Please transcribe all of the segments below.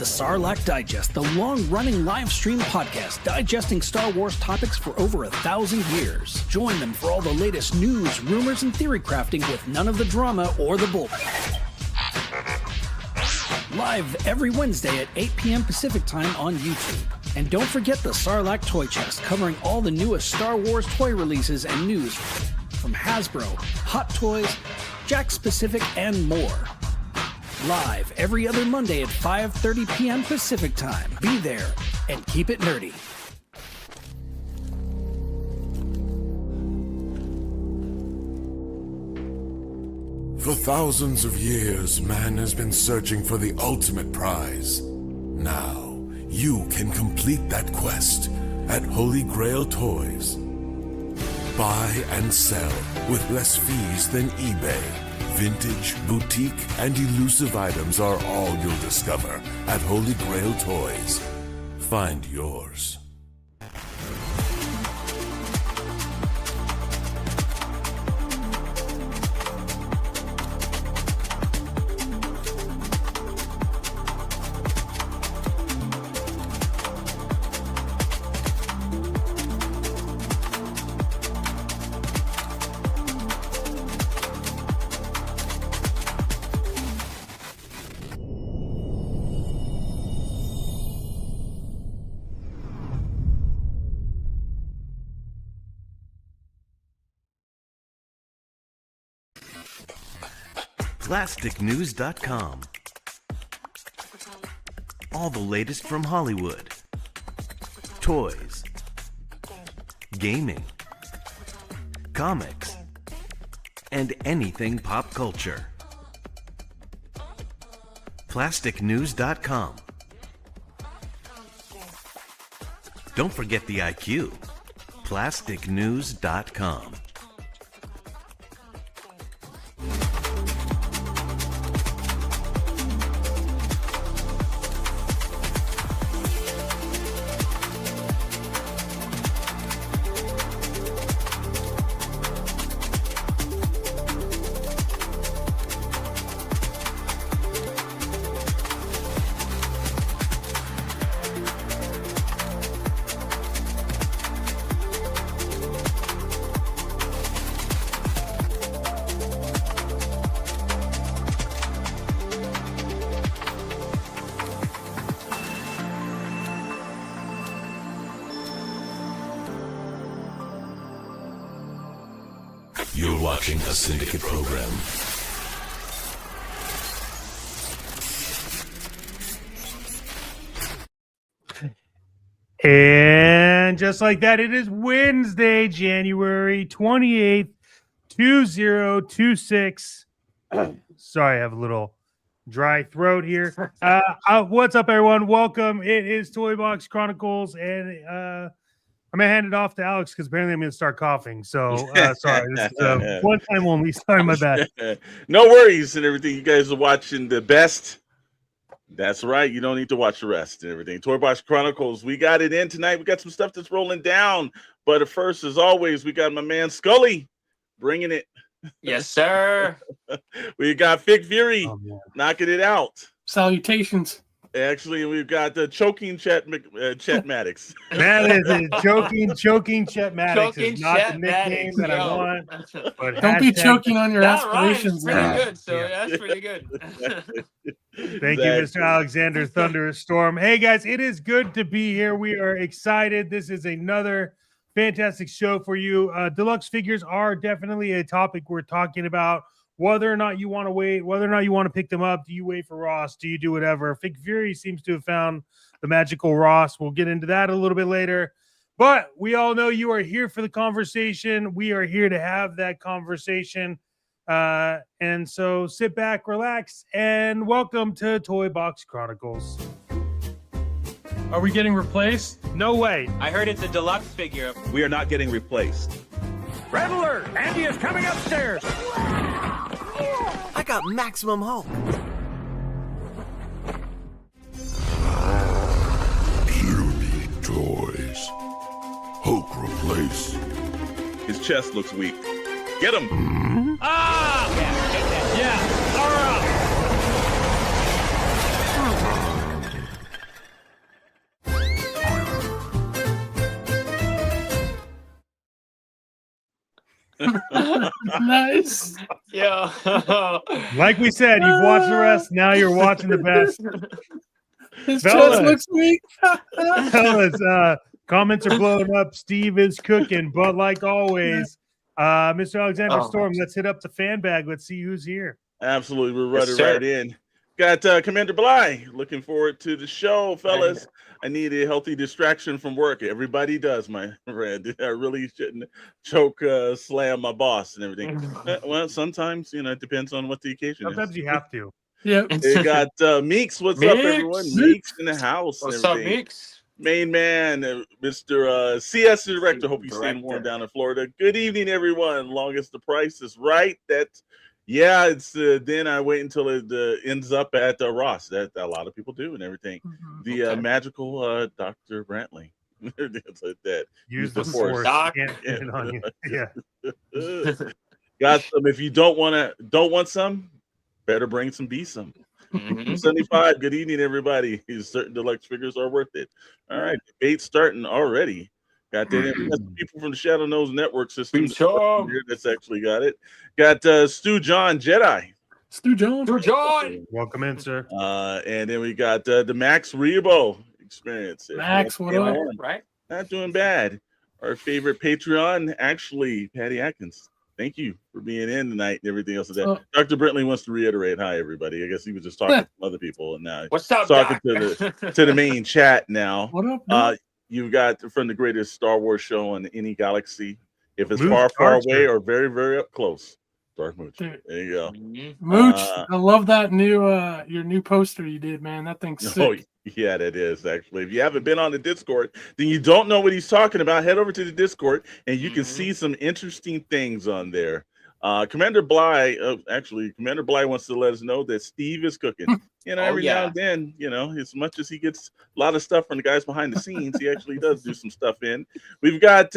The Sarlacc Digest, the long-running live stream podcast digesting Star Wars topics for over 1,000 years. Join them for all the latest news, rumors, and theory crafting with none of the drama or the bull. Live every Wednesday at 8 p.m. Pacific Time on YouTube. And don't forget the Sarlacc Toy Chest, covering all the newest Star Wars toy releases and news from Hasbro, Hot Toys, Jakks Pacific, and more. Live every other Monday at 5:30 p.m. Pacific Time. Be there and keep it nerdy. For thousands of years, man has been searching for the ultimate prize. Now, you can complete that quest at Holy Grail Toys. Buy and sell with less fees than eBay. Vintage, boutique, and elusive items are all you'll discover at Holy Grail Toys. Find yours. PlasticNews.com. All the latest from Hollywood, toys, gaming, comics, and anything pop culture. PlasticNews.com. Don't forget the IQ. PlasticNews.com. You're watching a Syndicate program. And just like that, it is Wednesday, January 28th, 2026. Sorry, I have a little dry throat here. What's up, everyone? Welcome. It is Toy Box Chronicles, and I'm going to hand it off to Alex because apparently I'm going to start coughing. So, sorry. This is one time only. Sorry, my bad. No worries and everything. You guys are watching the best. That's right. You don't need to watch the rest and everything. Toy Box Chronicles. We got it in tonight. We got some stuff that's rolling down. But first, as always, we got my man Scully bringing it. Yes, sir. We got Fig Fury knocking it out. Salutations. Actually, we've got the choking Chet Maddox. That is a choking Chet Maddox. Choking Is not Chet the nickname Maddox, that I yo. want. But Don't be choking on your That aspirations. rhymes pretty man. good, so that's pretty good. Thank you, Mr. Alexander Thunderstorm. Hey, guys, it is good to be here. We are excited. This is another fantastic show for you. Deluxe figures are definitely a topic we're talking about. Whether or not you want to wait, whether or not you want to pick them up, do you wait for Ross? Do you do whatever? Fig Fury seems to have found the magical Ross. We'll get into that a little bit later. But we all know you are here for the conversation. We are here to have that conversation. And so sit back, relax, and welcome to Toy Box Chronicles. Are we getting replaced? No way. I heard it's a deluxe figure. We are not getting replaced. Red alert! Andy is coming upstairs! I got Maximum Hulk. Puny toys. Hulk replace. His chest looks weak. Get him! Ah! Yeah, get that. Yeah, Nice. Yeah. Like we said, you've watched the rest. Now you're watching the best. His Fellas. chest looks weak. Fellas, comments are blowing up. Steve is cooking, but like always, Mr. Alexander Oh. Storm, let's hit up the fan bag. Let's see who's here. Absolutely, we're Yes, running sir. right in. Got Commander Bly. Looking forward to the show, fellas. I need a healthy distraction from work. Everybody does, my friend. I really shouldn't choke slam my boss and everything. Well, sometimes, it depends on what the occasion Sometimes is. you have to. Yep. They got Meeks. What's up, everyone? Meeks. Meeks in the house. and What's up, everything. Meeks? Main man, Mr. CS Director. Hope you're staying warm Director. down in Florida. Good evening, everyone. Long as the price is right, it's then I wait until it ends up at Ross. That a lot of people do and everything. The Okay. magical Dr. Brantley. It's like that. Use the force. force. Doc. Can't get it on you. Yeah. Got some. If you don't want some, better bring some. Be some. Mhm. 75. Good evening, everybody. Certain deluxe figures are worth it. All right, debate starting already. Got that. We got some people from the Shadow Nose Network system here that's actually got it. Got Stu John Jedi. Stu Jones. Stu John. Welcome in, sir. And then we got the Max Rebo experience. Max, what up? Right? Not doing bad. Our favorite Patreon, actually, Patty Atkins. Thank you for being in tonight and everything else of that. Dr. Brentley wants to reiterate, hi everybody. I guess he was just talking to other people, and now What's up, talking Doc? to the main chat now. What up? Doc? You've got from the greatest Star Wars show in any galaxy. If it's Mooch far Archer. away or very, very up close, Dark Mooch. Dude. There you go. Mhm. Mooch, I love that new your new poster you did, man. That thing's Oh, sick. yeah, that is actually. If you haven't been on the Discord, then you don't know what he's talking about. Head over to the Discord and you can see some interesting things on there. Commander Bly, Commander Bly wants to let us know that Steve is cooking. Every now and then, as much as he gets a lot of stuff from the guys behind the scenes, he actually does do some stuff in. We've got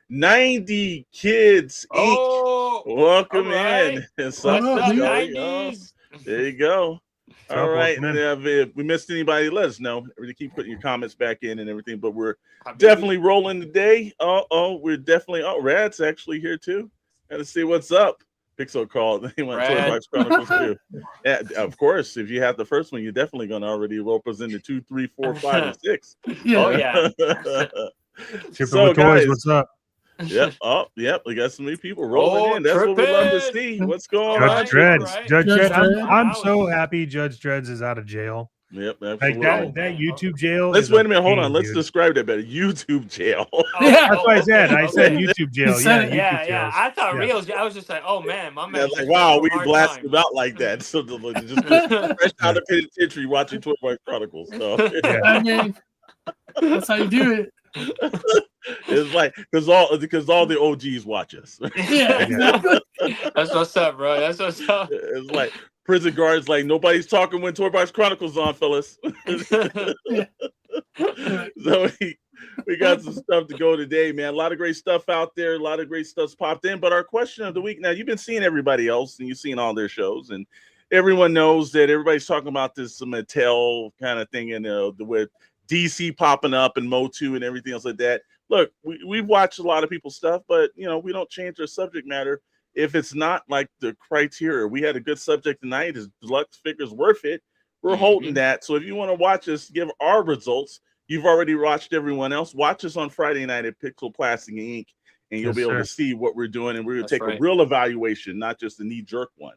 90 Kids Inc. Oh, Welcome all right. in. What's up, dude? 90s? There you go. All right. welcome And in. if we missed anybody, let us know. We keep putting your comments back in and everything, but we're Habibi. definitely rolling today. We're definitely. Rad's actually here too. Got to see what's up. Pixel called. They want Toy Rad. Box Chronicles too. Yeah, of course. If you have the first one, you're definitely going to already represent the 2, 3, 4, 5, and 6. Yeah. Oh, yeah. Tipping So, with toys. guys, What's up? Yep. Oh, yep. We got some new people rolling Oh, in. That's what we love to tripping. see. What's going Judge on? right, Dreads. right. Judge Judge Dredd. Dredd. I'm so happy Judge Dreads is out of jail. Yep. Like Absolutely. that YouTube jail. Let's is wait a minute. Hold pain, on. Let's dude. describe that better. YouTube jail. Yeah. That's what I said. I said Okay. YouTube jail. He said Yeah, it. YouTube Yeah, yeah. jails. I thought Yeah. Rios. I was just like, oh man, my Yeah, man. like, wow, we hard blasted time. him out like that. So just fresh out of penitentiary watching Toy Box Chronicles. So Yeah. I mean, that's how you do it. it's like because all the OGs watch us. Yeah, exactly. That's what's up, bro. That's what's up. It's like prison guards, like nobody's talking when Toy Box Chronicles on, fellas. So we got some stuff to go today, man. A lot of great stuff out there. A lot of great stuff's popped in. But our question of the week, now you've been seeing everybody else and you've seen all their shows, and everyone knows that everybody's talking about this Mattel kind of thing, and with DC popping up and Motu and everything else like that. Look, we've watched a lot of people's stuff, but we don't change our subject matter if it's not like the criteria. We had a good subject tonight. Is deluxe figures worth it? We're holding that. So if you want to watch us give our results, you've already watched everyone else. Watch us on Friday night at Pixel Plastic Inc. And you'll Yes, be able sir. to see what we're doing. And we're going to That's take right. a real evaluation, not just a knee-jerk one.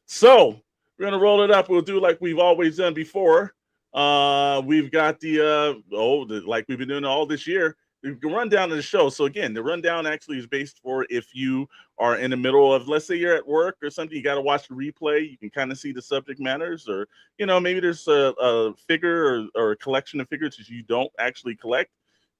So we're going to roll it up. We'll do like we've always done before. We've got like we've been doing all this year. The rundown of the show. So again, the rundown actually is based for if you are in the middle of, let's say you're at work or something, you got to watch the replay. You can kind of see the subject matters, or maybe there's a figure or a collection of figures that you don't actually collect.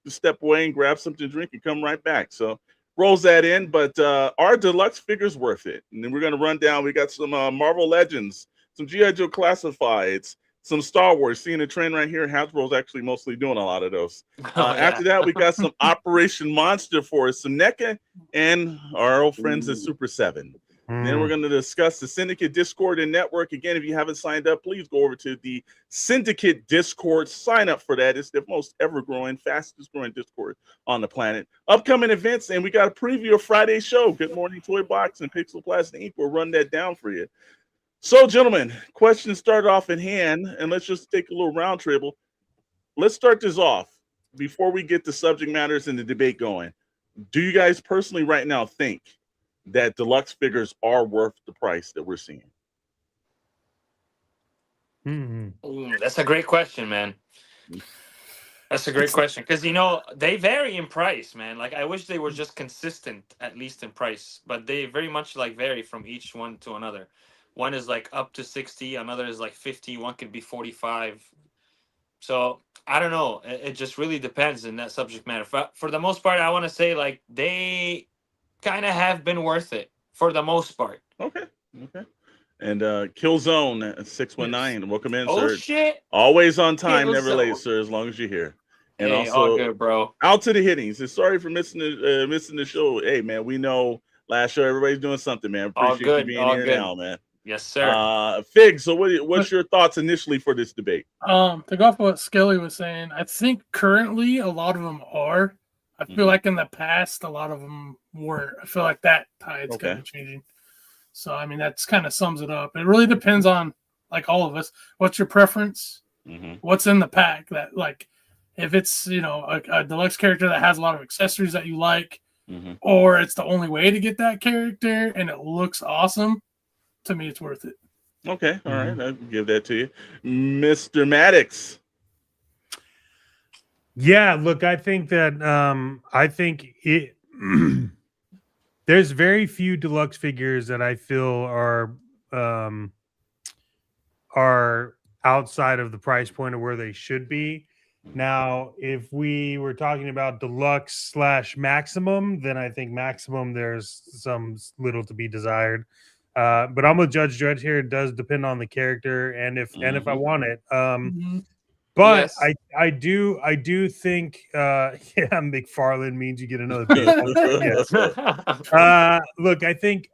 Just step away and grab something to drink and come right back. So rolls that in, but our deluxe figures worth it. And then we're going to run down. We got some Marvel Legends, some G.I. Joe Classifieds, some Star Wars. Seeing a trend right here. Hasbro's actually mostly doing a lot of those. After that, we got some Operation Monster Force, some NECA, and our old friends at Super 7. Then we're going to discuss the Syndicate Discord and Network. Again, if you haven't signed up, please go over to the Syndicate Discord. Sign up for that. It's the most ever-growing, fastest-growing Discord on the planet. Upcoming events, and we got a preview of Friday's show. Good Morning Toy Box and Pixel Plastic Inc. We'll run that down for you. So, gentlemen, questions started off in hand, and let's just take a little round trip. Let's start this off before we get the subject matters and the debate going. Do you guys personally right now think that deluxe figures are worth the price that we're seeing? That's a great question, man. That's a great question because they vary in price, man. Like I wish they were just consistent, at least in price, but they very much vary from each one to another. One is up to 60, another is 50, one could be 45. So I don't know. It just really depends in that subject matter. For the most part, I want to say they kind of have been worth it for the most part. Okay. And Killzone 619, welcome in, sir. Oh shit! Always on time, never Killzone. late, sir. As long as you're here. And hey, also, all good, bro. Out to the hittings. And sorry for missing the show. Hey, man, we know last show everybody's doing something, man. Appreciate you being here now, man. Yes, sir. Fig. So, what's your thoughts initially for this debate? To go off what Skelly was saying, I think currently a lot of them are. I feel like in the past a lot of them were. I feel like that tide's kind of changing. So I mean that's kind of sums it up. It really depends on all of us. What's your preference? What's in the pack? That if it's a deluxe character that has a lot of accessories that you like, or it's the only way to get that character and it looks awesome. To me, it's worth it. Okay, all right, I'll give that to you, Mr. Maddox. Yeah, look, I think that there's very few deluxe figures that I feel are outside of the price point of where they should be. Now, if we were talking about deluxe / maximum, then I think maximum there's some little to be desired. But I'm with Judge Dredd here. It does depend on the character and if I want it. But yes. I do think McFarlane means you get another baseball. Yes. Look, I think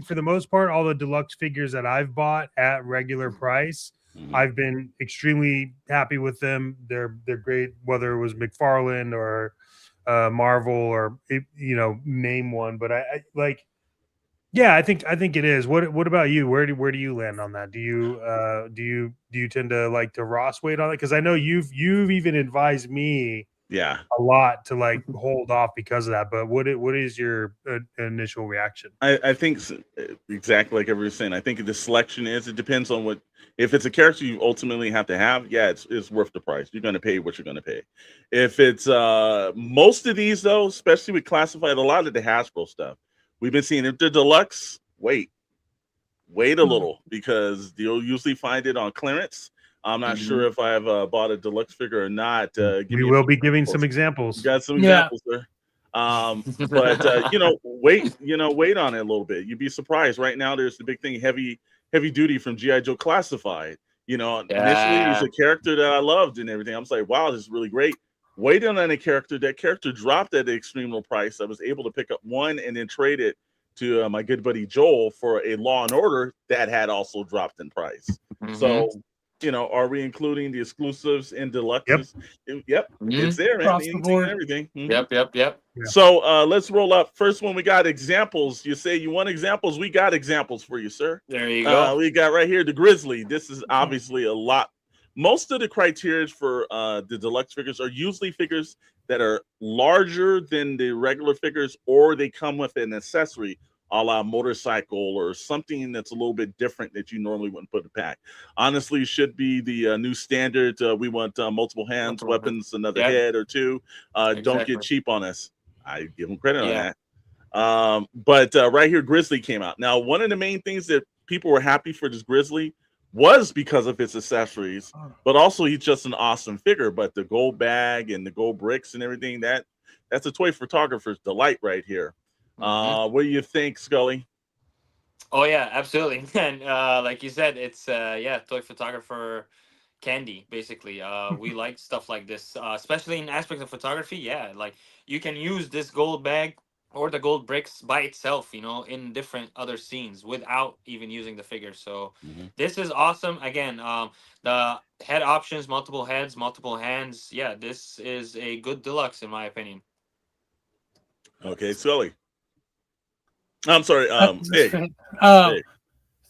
for the most part, all the deluxe figures that I've bought at regular price, I've been extremely happy with them. They're great, whether it was McFarlane or Marvel or name one. But I think it is. What about you? Where do you land on that? Do you tend to like to Ross weight on it? Because I know you've even advised me a lot to hold off because of that. But what is your initial reaction? I think exactly like everybody's saying. I think the selection it depends on if it's a character you ultimately have to have. Yeah, it's worth the price. You're going to pay what you're going to pay. If it's most of these though, especially with classified, a lot of the Hasbro stuff. We've been seeing if they're deluxe, wait a little because you'll usually find it on clearance. I'm not sure if I've bought a deluxe figure or not. We will be giving some examples. You got some examples there. But wait on it a little bit. You'd be surprised. Right now, there's the big thing, heavy duty from G.I. Joe Classified. Initially it was a character that I loved and everything. I was like, wow, this is really great. Waiting on a character, that character dropped at an extreme low price. I was able to pick up one and then trade it to my good buddy Joel for a Law and Order that had also dropped in price. So, are we including the exclusives in deluxes? Yep. It's there, man. And everything. Yep. Yeah. So let's roll up. First one, we got examples. You say you want examples? We got examples for you, sir. There you go. We got right here the Grizzly. This is obviously a lot. Most of the criteria for the deluxe figures are usually figures that are larger than the regular figures, or they come with an accessory, a la motorcycle or something that's a little bit different that you normally wouldn't put in a pack. Honestly, should be the new standard. We want multiple hands, weapons, another head or two. Don't get cheap on us. I give them credit on that. But right here, Grizzly came out. Now, one of the main things that people were happy for this Grizzly was because of its accessories, but also he's just an awesome figure. But the gold bag and the gold bricks and everything, that's a toy photographer's delight right here. What do you think, Scully? Oh yeah, absolutely. And like you said, it's toy photographer candy, basically. We like stuff like this, especially in aspects of photography. Yeah, like you can use this gold bag or the gold bricks by itself, you know, in different other scenes without even using the figure. So this is awesome. Again, the head options, multiple heads, multiple hands. Yeah, this is a good deluxe in my opinion. Okay, Scully. I'm sorry, Big. Big.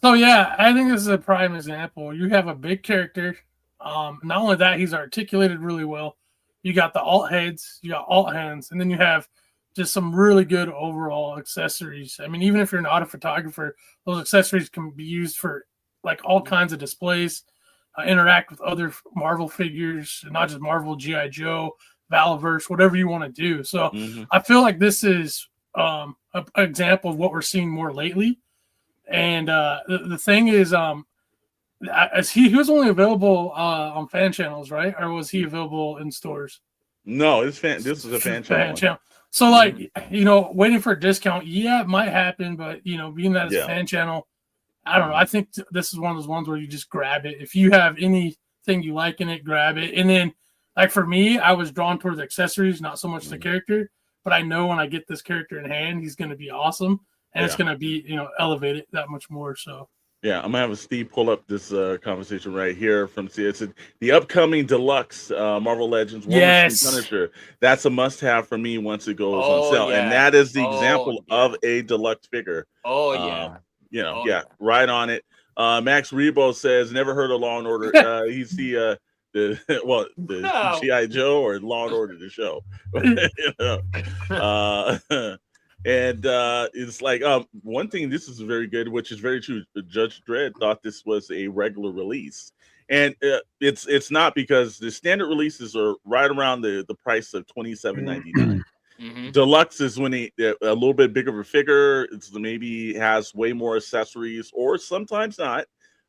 So yeah, I think this is a prime example. You have a big character. Not only that, he's articulated really well. You got the alt heads, you got alt hands, and then you have just some really good overall accessories. I mean, even if you're not a photographer, those accessories can be used for like all kinds of displays, interact with other Marvel figures, not just Marvel, G.I. Joe, Valaverse, whatever you want to do. So I feel like this is an example of what we're seeing more lately. And the thing is, he was only available on fan channels, right? Or was he available in stores? No, this is a fan channel. So, like, you know, waiting for a discount, yeah, it might happen, but you know, being that it's a fan channel, I don't know. I think this is one of those ones where you just grab it. If you have anything you like in it, grab it. And then, like for me, I was drawn towards accessories, not so much the character. But I know when I get this character in hand, he's going to be awesome, and it's going to be, you know, elevated that much more. So. Yeah, I'm gonna have Steve pull up this conversation right here from CS. The upcoming Deluxe Marvel Legends Punisher. That's a must-have for me once it goes on sale, and that is the example of a Deluxe figure. You know, right on it. Max Rebo says, "Never heard of Law and Order." He's the G.I. Joe or Law and Order the show. You know? And it's like one thing. This is very good, which is very true. Judge Dredd thought this was a regular release, and it's not, because the standard releases are right around the price of $27.99. Deluxe is when a little bit bigger of a figure. It's maybe has way more accessories, or sometimes not.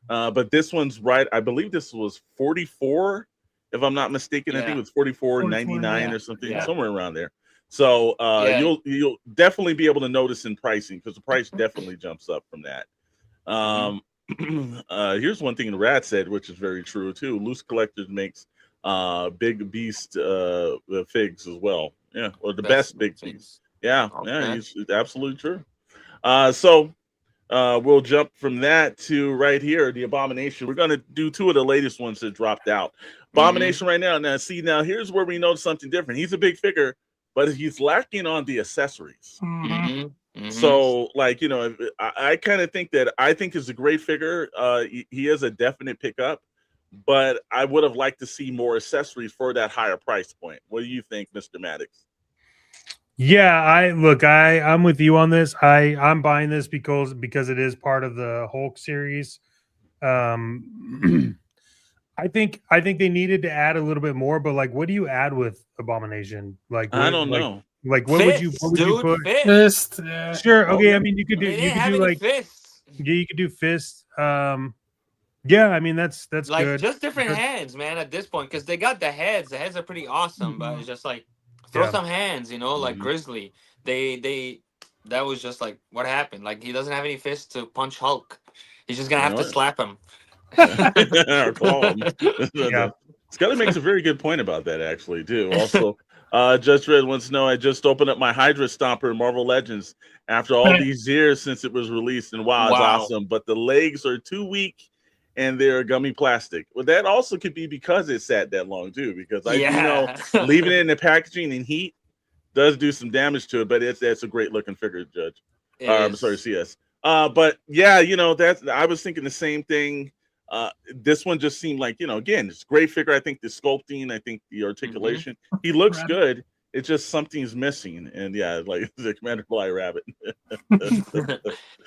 But this one's right. I believe this was $44, if I'm not mistaken. I think it was $44.99 or something, somewhere around there. So you'll definitely be able to notice in pricing, because the price definitely jumps up from that. Here's one thing the Rat said, which is very true too. Loose Collectors makes big beast figs as well. Yeah, or the best big beast. Yeah, it's absolutely true. So we'll jump from that to right here, the Abomination. We're gonna do two of the latest ones that dropped out. Abomination right now. Now here's where we notice something different. He's a big figure, but he's lacking on the accessories. So, like, you know, I kind of think that is a great figure. He is a definite pickup, but I would have liked to see more accessories for that higher price point. What do you think, Mr. Maddox? Yeah, I'm with you on this. I'm buying this because it is part of the Hulk series. I think they needed to add a little bit more, but like, what do you add with Abomination? Like, I don't know. Like, what would you put? Fist. Sure. Okay. I mean, you could do like fists. Yeah, you could do fist. Yeah, I mean that's like good. Just different hands, man. At this point, because they got the heads. The heads are pretty awesome, but it's just like throw some hands, you know, like Grizzly. That was just like what happened. Like, he doesn't have any fists to punch Hulk. He's just gonna have to slap him. Or claw him. Scully makes a very good point about that, actually, too. Also, Judge Red wants to know, I just opened up my Hydra Stomper in Marvel Legends after all these years since it was released, and wow, it's awesome. But the legs are too weak, and they're gummy plastic. Well, that also could be because it sat that long, too, because I do know leaving it in the packaging and heat does do some damage to it, but that's a great looking figure, Judge. I'm sorry, CS. But yeah, you know, I was thinking the same thing. This one just seemed like, you know, again, it's a great figure. I think the sculpting, I think the articulation, he looks good. It's just something's missing. And yeah, like the Commander Fly Rabbit.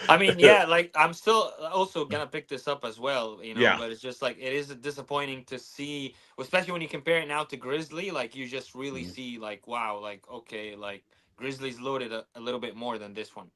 I mean, yeah, like I'm still also gonna pick this up as well, you know, but it's just like it is disappointing to see, especially when you compare it now to Grizzly. Like, you just really see like, wow, like, okay, like Grizzly's loaded a little bit more than this one.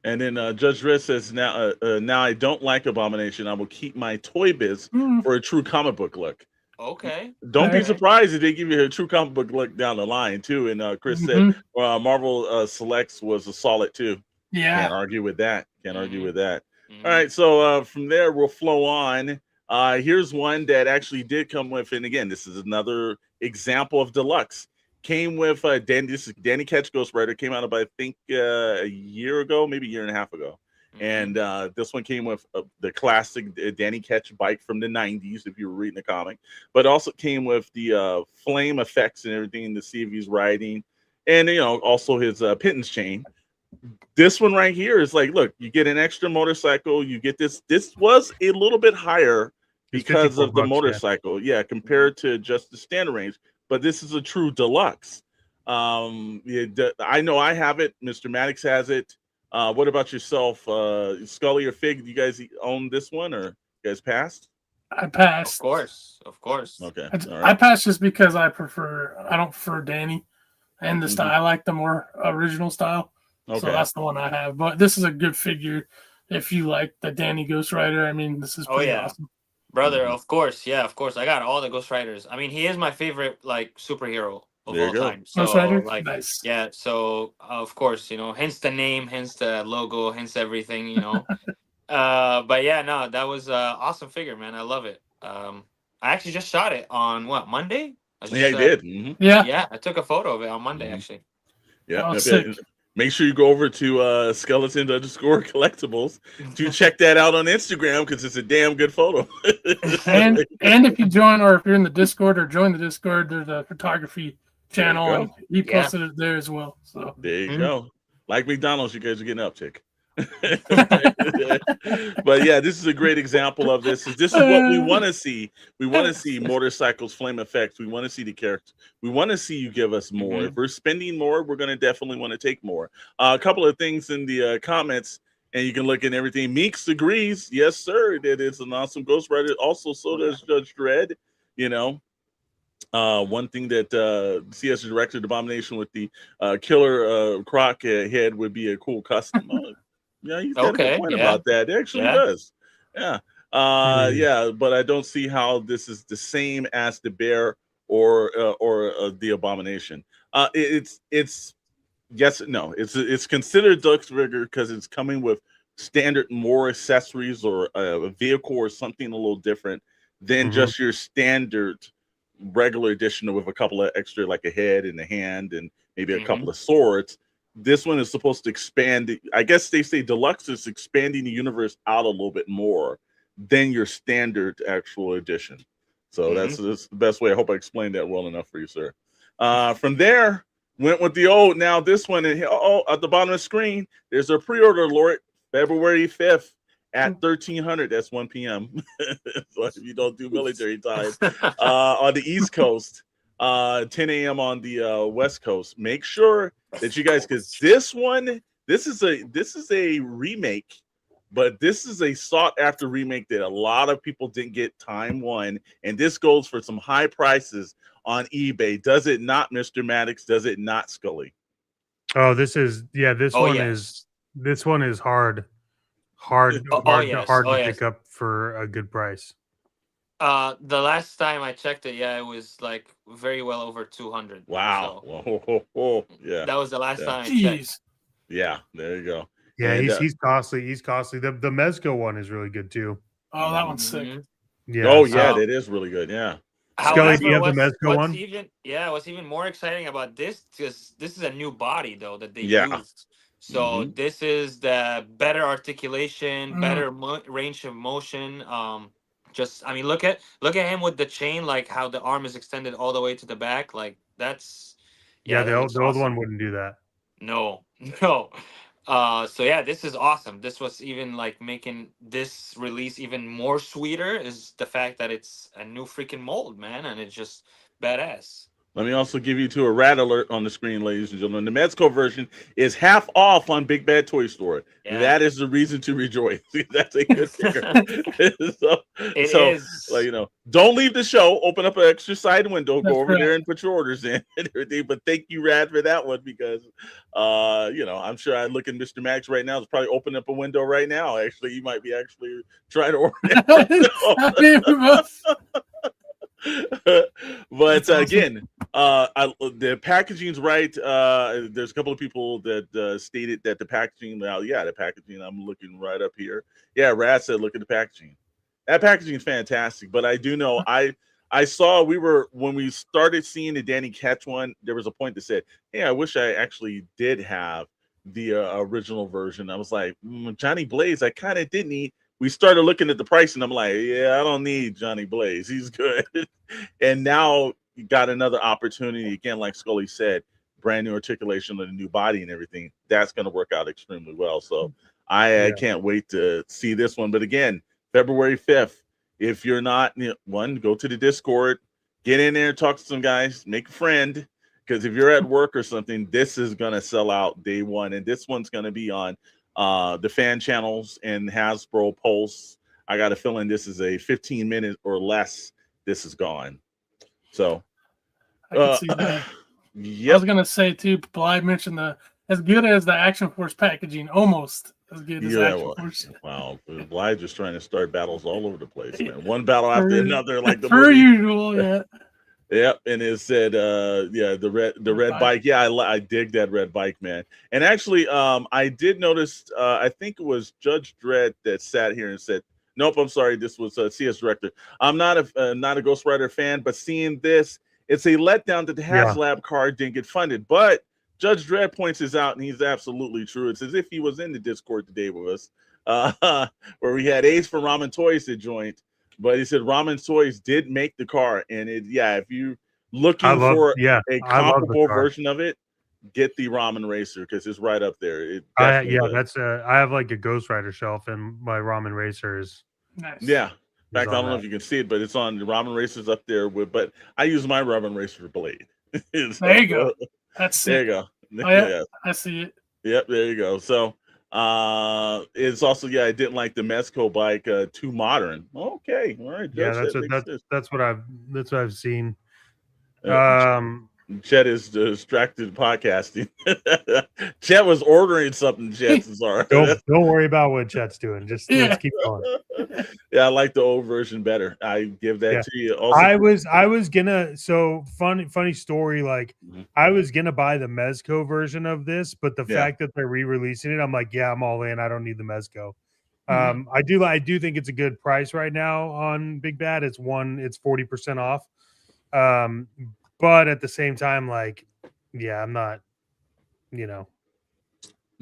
And then Judge Red says, now I don't like Abomination. I will keep my Toy Biz for a true comic book look. Okay. Don't be surprised if they give you a true comic book look down the line, too. And Chris said Marvel Selects was a solid, too. Yeah. Can't argue with that. All right, so from there, we'll flow on. Here's one that actually did come with, and again, this is another example of Deluxe. Came with Danny Ketch Ghost Rider. Came out about I think a year ago, maybe a year and a half ago. And this one came with the classic Danny Ketch bike from the 90s, if you were reading the comic. But also came with the flame effects and everything to see if he's riding. And, also his pittance chain. This one right here is like, look, you get an extra motorcycle. You get this. This was a little bit higher because of the motorcycle. Yeah, compared to just the standard range. But this is a true deluxe. I know I have it. Mr. Maddox has it. What about yourself, Scully or Fig? Do you guys own this one, or you guys passed? I passed. Of course. Okay. I passed just because I don't prefer Danny and the style. I like the more original style. Okay. So that's the one I have. But this is a good figure if you like the Danny Ghost Rider. I mean, this is pretty awesome. Brother, of course. Yeah, of course. I got all the Ghost Riders. I mean, he is my favorite superhero of all time. So Ghost Rider? Nice. Yeah, so of course, hence the name, hence the logo, hence everything, but yeah, no, that was awesome figure, man. I love it. I actually just shot it on Monday? You did. Mm-hmm. Yeah, I took a photo of it on Monday, actually. Yeah. Make sure you go over to skeleton_collectibles to check that out on Instagram, because it's a damn good photo. and if you join, or if you're in the Discord or join the Discord, there's a photography channel, and he posted it there as well. So there you go. Like McDonald's, you guys are getting an uptick. But yeah, this is a great example of this. This is what we want to see. We want to see motorcycles, flame effects. We want to see the characters. We want to see you give us more. If we're spending more, we're going to definitely want to take more. A couple of things in the comments, and you can look at everything. Meeks agrees. Yes, sir. That is an awesome Ghost Rider. Also, so does Judge Dredd. One thing that CS Director Abomination with the killer croc head would be a cool custom. Yeah, he's got a good point about that. It actually does. Yeah. But I don't see how this is the same as the bear or the Abomination. It's considered Deluxe figure because it's coming with standard more accessories or a vehicle or something a little different than just your standard regular edition with a couple of extra, like a head and a hand and maybe a couple of swords. This one is supposed to expand. I guess they say Deluxe is expanding the universe out a little bit more than your standard actual edition. So that's the best way. I hope I explained that well enough for you, sir. From there, went with the old. Now this one, at the bottom of the screen, there's a pre-order alert, February 5th at 1300. That's 1 p.m. So if you don't do military time on the East Coast, 10 a.m. on the West Coast. Make sure that you guys, because this is a remake, but this is a sought after remake that a lot of people didn't get time one, and this goes for some high prices on eBay. Does it not, Mr. Maddox? Does it not, Scully? Oh, this is this one is hard to pick up for a good price. The last time I checked it, it was like very well over 200. Wow. So, yeah. That was the last time I checked. Yeah, there you go. Yeah, and, he's costly. He's costly. The Mezco one is really good too. Oh, that one's sick. Yeah. Oh, yeah, that is really good. Yeah. Scully, do you have the Mezco one? What's even more exciting about this, because this is a new body though that they used. So this is the better articulation, better range of motion. Look at him with the chain, like how the arm is extended all the way to the back. Like that's the old one wouldn't do that. No. This is awesome. This was even like making this release even more sweeter is the fact that it's a new freaking mold, man, and it's just badass. Let me also give you a rat alert on the screen, ladies and gentlemen. The Mezco version is half off on Big Bad Toy Store. Yeah. That is the reason to rejoice. That's a good figure. It is. Don't leave the show. Open up an extra side window. Go over there and put your orders in and everything. But thank you, Rad, for that one, because I'm sure I look at Mr. Max right now. It's probably open up a window right now. Actually, you might be actually trying to order it. But again, the packaging's right. There's a couple of people that stated that the packaging. Now, the packaging. I'm looking right up here. Yeah, Rat said, "Look at the packaging. That packaging is fantastic." But I do know I I saw when we started seeing the Danny Ketch one, there was a point that said, "Hey, I wish I actually did have the original version." I was like, Johnny Blaze, I kind of didn't need. We started looking at the price, and I'm like, yeah, I don't need Johnny Blaze. He's good. And now you got another opportunity again, like Scully said, brand new articulation of the new body and everything. That's going to work out extremely well. So I can't wait to see this one. But again, February 5th. If you're not, go to the Discord, get in there, talk to some guys, make a friend. Because if you're at work or something, this is going to sell out day one. And this one's going to be on the fan channels and Hasbro Pulse. I got a feeling this is a 15-minute or less. This is gone. So I can see that. Yep. I was going to say, too, Bly mentioned as good as the Action Force packaging, almost as good as Action Force. Wow. Bly just trying to start battles all over the place, man. One battle after another, like the per movie. usual, yeah. Yep, and it said, the red bike. Yeah, I dig that red bike, man. And actually, I did notice. I think it was Judge Dredd that sat here and said, "Nope, I'm sorry, this was CS Director. I'm not a Ghost Rider fan, but seeing this, it's a letdown that the HasLab card didn't get funded." But Judge Dredd points this out, and he's absolutely true. It's as if he was in the Discord today with us, where we had Ace from Ramen Toys that joined. But he said Ramen Toys did make the car, and if you're looking for a comparable version of it, get the Ramen Racer because it's right up there. I have like a Ghost Rider shelf, and my Ramen Racer is nice. Yeah. In fact, I don't know if you can see it, but it's on the Ramen Racer's up there but I use my Ramen Racer blade. There you go. That's there you go. Oh, yeah. I see it. Yep, there you go. So it's also I didn't like the Mezco bike, too modern. Okay, all right. That's what I've seen. Chet is distracted podcasting. Chet was ordering something. Chet's sorry. Don't worry about what Chet's doing. Just let's keep going. Yeah, I like the old version better. I give that to you. Also, I was gonna funny story. Like I was gonna buy the Mezco version of this, but the fact that they're re-releasing it, I'm like, I'm all in. I don't need the Mezco. I do think it's a good price right now on Big Bad. It's 40% off. But at the same time, like, I'm not,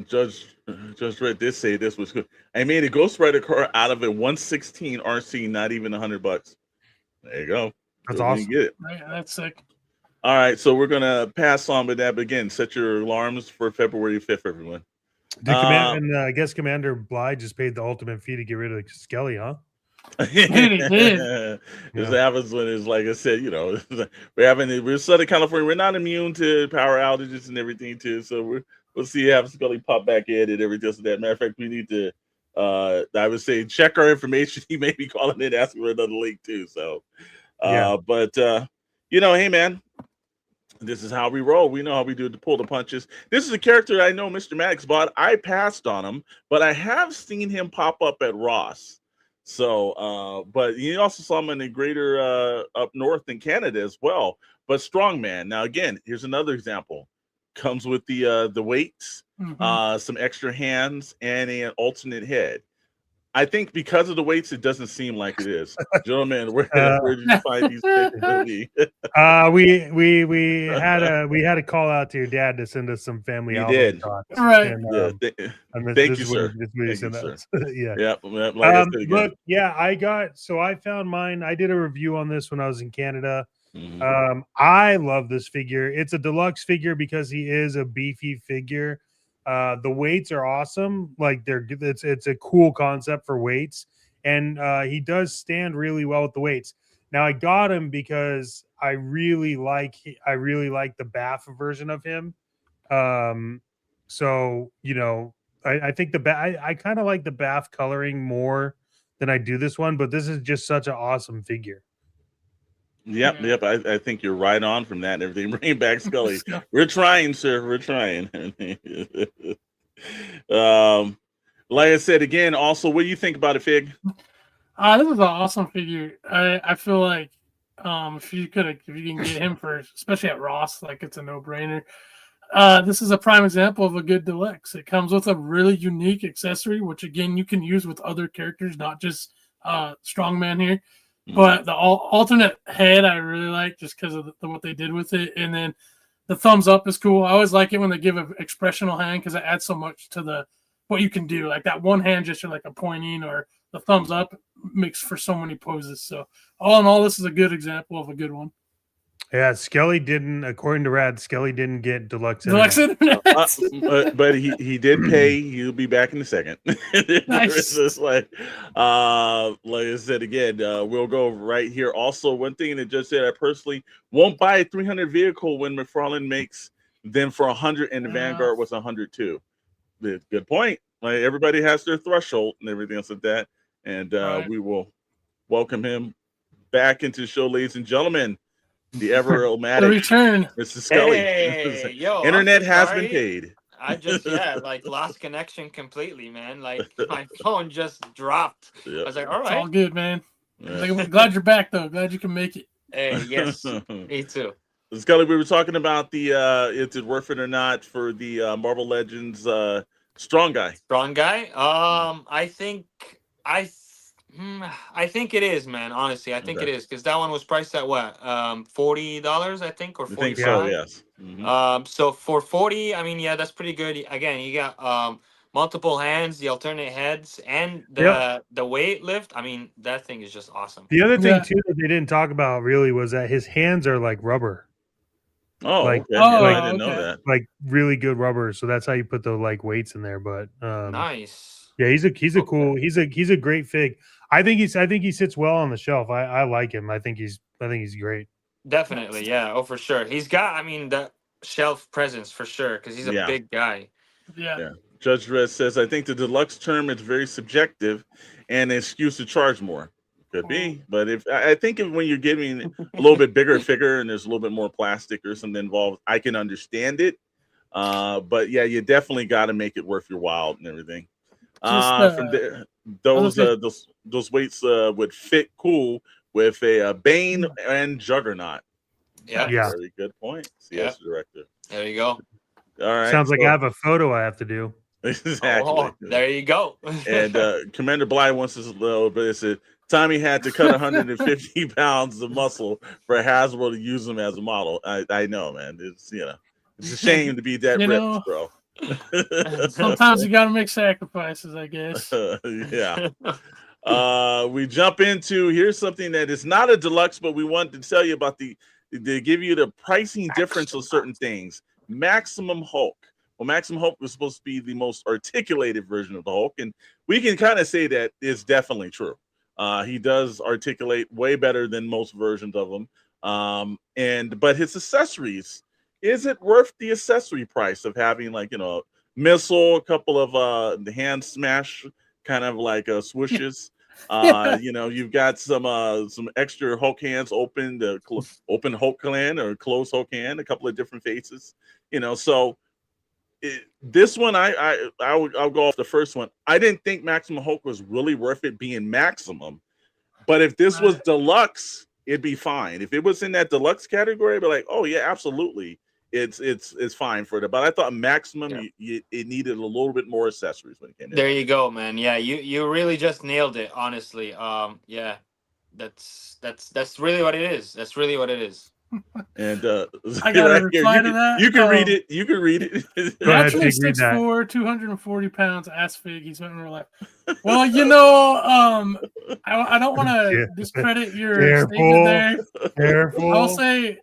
Judge Red did say this was good. I made a Ghost Rider car out of a 116 RC, not even $100. There you go. That's awesome. Get it. Yeah, that's sick. All right, so we're gonna pass on with that. But again, set your alarms for February 5th, everyone. I guess Commander Bly just paid the ultimate fee to get rid of Skelly, huh? This happens when it's like I said, we're Southern California. We're not immune to power outages and everything too. So we'll see have Scully pop back in and everything. So that matter of fact, we need to I would say check our information. He may be calling in asking for another link too. So but hey man, this is how we roll. We know how we do to pull the punches. This is a character I know Mr. Maddox bought. I passed on him, but I have seen him pop up at Ross. So, but you also saw him in the greater up north in Canada as well. But Strongman. Now, again, here's another example. Comes with the weights, some extra hands, and an alternate head. I think because of the weights, it doesn't seem like it is. Gentlemen, where did you find these capabilities? We had a call out to your dad to send us some family album. Did. Thoughts. Right. Thank you, sir. I found mine. I did a review on this when I was in Canada. I love this figure. It's a deluxe figure because he is a beefy figure. The weights are awesome. Like it's a cool concept for weights, and he does stand really well with the weights. Now I got him because I really like the Bath version of him. So I think I kind of like the Bath coloring more than I do this one, but this is just such an awesome figure. Yep. I think you're right on from that and everything. Bring back Scully. We're trying, sir. We're trying. Like I said again, also, what do you think about it, Fig? This is an awesome figure. I feel like if you can get him for, especially at Ross, like it's a no-brainer. This is a prime example of a good deluxe. It comes with a really unique accessory, which again you can use with other characters, not just Strongman here. But the alternate head I really like just because of what they did with it. And then the thumbs up is cool. I always like it when they give an expressional hand because it adds so much to what you can do. Like that one hand gesture, like a pointing or the thumbs up makes for so many poses. So all in all, this is a good example of a good one. Yeah, Skelly didn't, according to Rad, Skelly didn't get Deluxe Internet. But he did pay. He'll be back in a second. Nice. Just like I said again, we'll go right here. Also, one thing that just said, I personally won't buy a 300 vehicle when McFarlane makes them for 100 and the Vanguard was 102. Good point. Like everybody has their threshold and everything else like that. And we will welcome him back into the show, ladies and gentlemen. The ever-omatic return, Mr. Scully. Hey, yo, Internet has been paid. I just lost connection completely, man. Like my phone just dropped. Yep. I was like, all right, it's all good, man. Yeah. I'm glad you're back, though. Glad you can make it. Hey, yes, me too. Scully, we were talking about the is it worth it or not for the Marvel Legends Strong Guy. Strong Guy. I think it is, man. Honestly, I think it is because that one was priced at what, $40, I think, or $45. I think so, yes. Mm-hmm. So for 40, I mean, yeah, that's pretty good. Again, you got multiple hands, the alternate heads, and the weight lift. I mean, that thing is just awesome. The other thing too that they didn't talk about really was that his hands are like rubber. Oh, like, okay. I didn't know that. Like really good rubber, so that's how you put the like weights in there. But nice. Yeah, he's a cool. He's a great fig. I think he sits well on the shelf. I like him. I think he's great. Definitely, yeah. Oh, for sure. He's got, the shelf presence for sure because he's a big guy. Yeah. Judge Red says, I think the deluxe term is very subjective and an excuse to charge more. Could be, but I think when you're giving a little bit bigger figure and there's a little bit more plastic or something involved, I can understand it. But yeah, you definitely got to make it worth your while and everything. From there, those weights would fit cool with a Bane and Juggernaut. Yeah. Very good point. CS director. There you go. All right. Sounds like I have a photo I have to do. Exactly. Oh, there you go. And Commander Bly wants us a little bit. It said Tommy had to cut 150 pounds of muscle for Hasbro to use him as a model. I know, man. It's it's a shame to be that ripped, bro. Sometimes you gotta make sacrifices, I guess. Yeah. We jump into here's something that is not a deluxe, but we wanted to tell you about to give you the pricing difference of certain things. Maximum Hulk. Well, Maximum Hulk was supposed to be the most articulated version of the Hulk, and we can kind of say that is definitely true. He does articulate way better than most versions of them. But his accessories, is it worth the accessory price of having missile, a couple of the hand smash kind of like swooshes? You've got some extra Hulk hands open, the open Hulk hand or closed Hulk hand, a couple of different faces. So this one I'll go off the first one. I didn't think Maximum Hulk was really worth it being maximum, but if this was deluxe, it'd be fine. If it was in that deluxe category, I'd be like, oh yeah, absolutely. It's fine for it, but I thought maximum it needed a little bit more accessories when it came in. There you go, man. Yeah, you really just nailed it, honestly. That's really what it is. That's really what it is. And I got a reply to that. You can read it. You can read it. Actually, 6'4", 240 pounds. Ass fig. He's went in real life. Well, I don't want to discredit your statement there. Careful.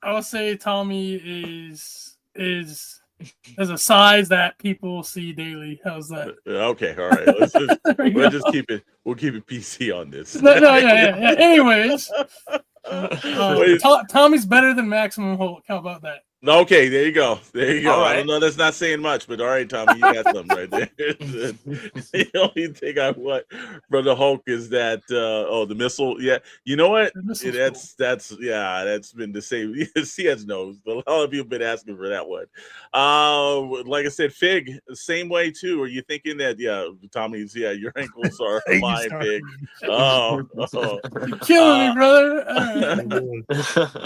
I'll say Tommy is a size that people see daily. How's that? Okay, all right. We'll keep it PC on this. Yeah. Anyways, Tommy's better than Maximum Hulk. How about that? Okay, there you go. All right. I don't know, that's not saying much, but all right, Tommy, you got something right there. The only thing I want from the Hulk is that the missile. Yeah, you know what? That's been the same. CS knows, but a lot of people have been asking for that one. Like I said, Fig, same way too. Are you thinking that Tommy's your ankles are fine, Fig? Oh. You're killing me, brother.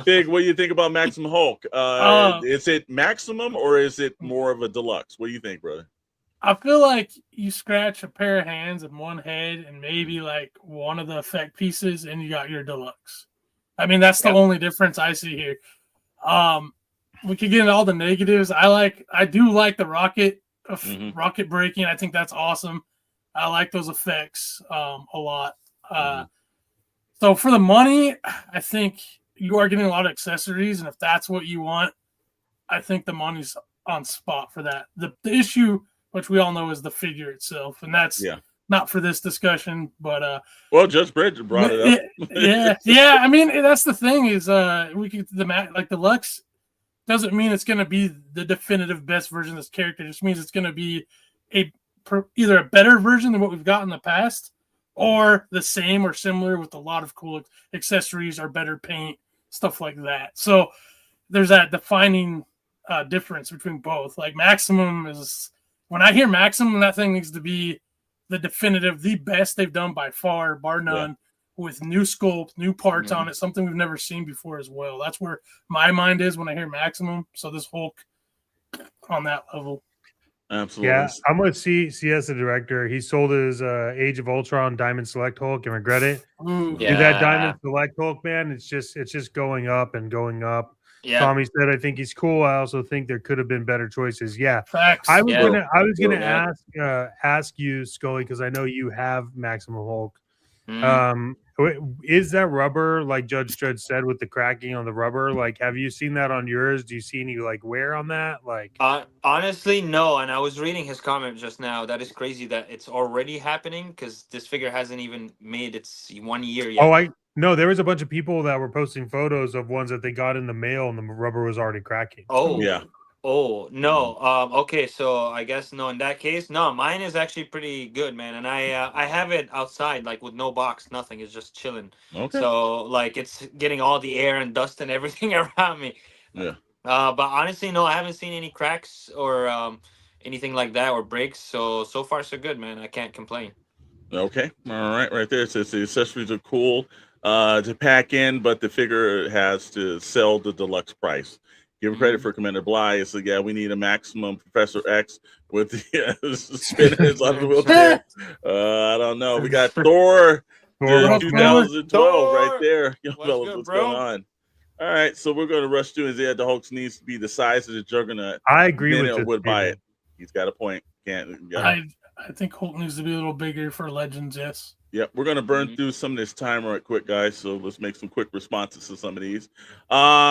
Fig, what do you think about Maximum Hulk? Is it maximum or is it more of a deluxe? What do you think, brother? I feel like you scratch a pair of hands and one head and maybe like one of the effect pieces, and you got your deluxe. I mean, that's the only difference I see here. We could get into all the negatives. I do like the rocket rocket breaking. I think that's awesome. I like those effects a lot. So for the money, I think you are getting a lot of accessories, and if that's what you want, I think the money's on spot for that. The issue, which we all know, is the figure itself, and that's not for this discussion. But well, Judge Bridge brought it up. Yeah. I mean, that's the thing is, we could like Deluxe doesn't mean it's going to be the definitive best version of this character. It just means it's going to be either a better version than what we've got in the past, or the same or similar with a lot of cool accessories or better paint, stuff like that. So there's that defining difference between both. Like Maximum is, when I hear Maximum, that thing needs to be the definitive, the best they've done by far, bar none, with new sculpt, new parts on it, something we've never seen before as well. That's where my mind is when I hear Maximum. So this Hulk on that level. Absolutely. Yeah, I'm with CS, the director. He sold his Age of Ultron Diamond Select Hulk and regret it. Dude, that Diamond Select Hulk, man, it's just going up and going up. Yeah. Tommy said, I think he's cool. I also think there could have been better choices. Yeah. Facts. I was gonna ask you, Scully, because I know you have Maximum Hulk. Is that rubber, like Judge Dredd said, with the cracking on the rubber? Like, have you seen that on yours? Do you see any like wear on that? Like, honestly, no. And I was reading his comment just now. That is crazy that it's already happening, because this figure hasn't even made its 1 year yet. No, there was a bunch of people that were posting photos of ones that they got in the mail and the rubber was already cracking. Oh, yeah. Oh, no. Okay, so I guess no, in that case, no, mine is actually pretty good, man. And I have it outside, like with no box, nothing. It's just chilling. Okay. So like it's getting all the air and dust and everything around me. Yeah. But honestly, no, I haven't seen any cracks or anything like that or breaks. So far so good, man. I can't complain. Okay. All right there. It says the accessories are cool to pack in, but the figure has to sell the deluxe price. Give credit for Commander Bly. So yeah, we need a Maximum Professor X with the spinners on the wheelchair. I don't know. We got Thor 2012 right there. What's going on? All right, so we're going to rush through. The Hulk needs to be the size of the Juggernaut. I agree with this. Would buy it. He's got a point. I think Hulk needs to be a little bigger for Legends. Yes. Yep, we're going to burn through some of this time right quick, guys. So let's make some quick responses to some of these.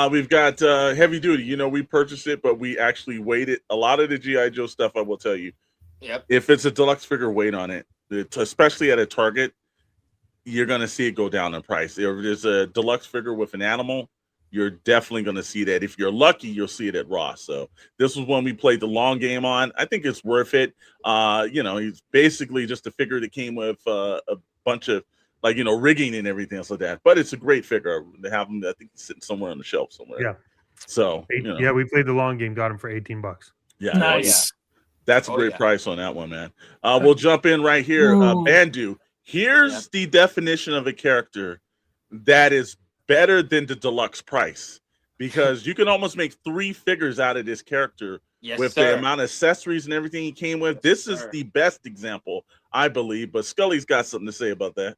We've got Heavy Duty. You know, we purchased it, but we actually waited. A lot of the G.I. Joe stuff, I will tell you. Yep. If it's a deluxe figure, wait on it. Especially at a Target, you're going to see it go down in price. If there's a deluxe figure with an animal, you're definitely going to see that. If you're lucky, you'll see it at Ross. So this was one we played the long game on. I think it's worth it. You know, he's basically just a figure that came with a bunch of like, you know, rigging and everything else like that. But it's a great figure. They have him, I think, sitting somewhere on the shelf somewhere. Yeah. So yeah, we played the long game, got him for $18. Yeah, nice. That's a great price on that one, man. We'll jump in right here. Bandu. Here's the definition of a character that is better than the deluxe price, because you can almost make 3 figures out of this character with the amount of accessories and everything he came with. This is the best example, I believe. But Scully's got something to say about that.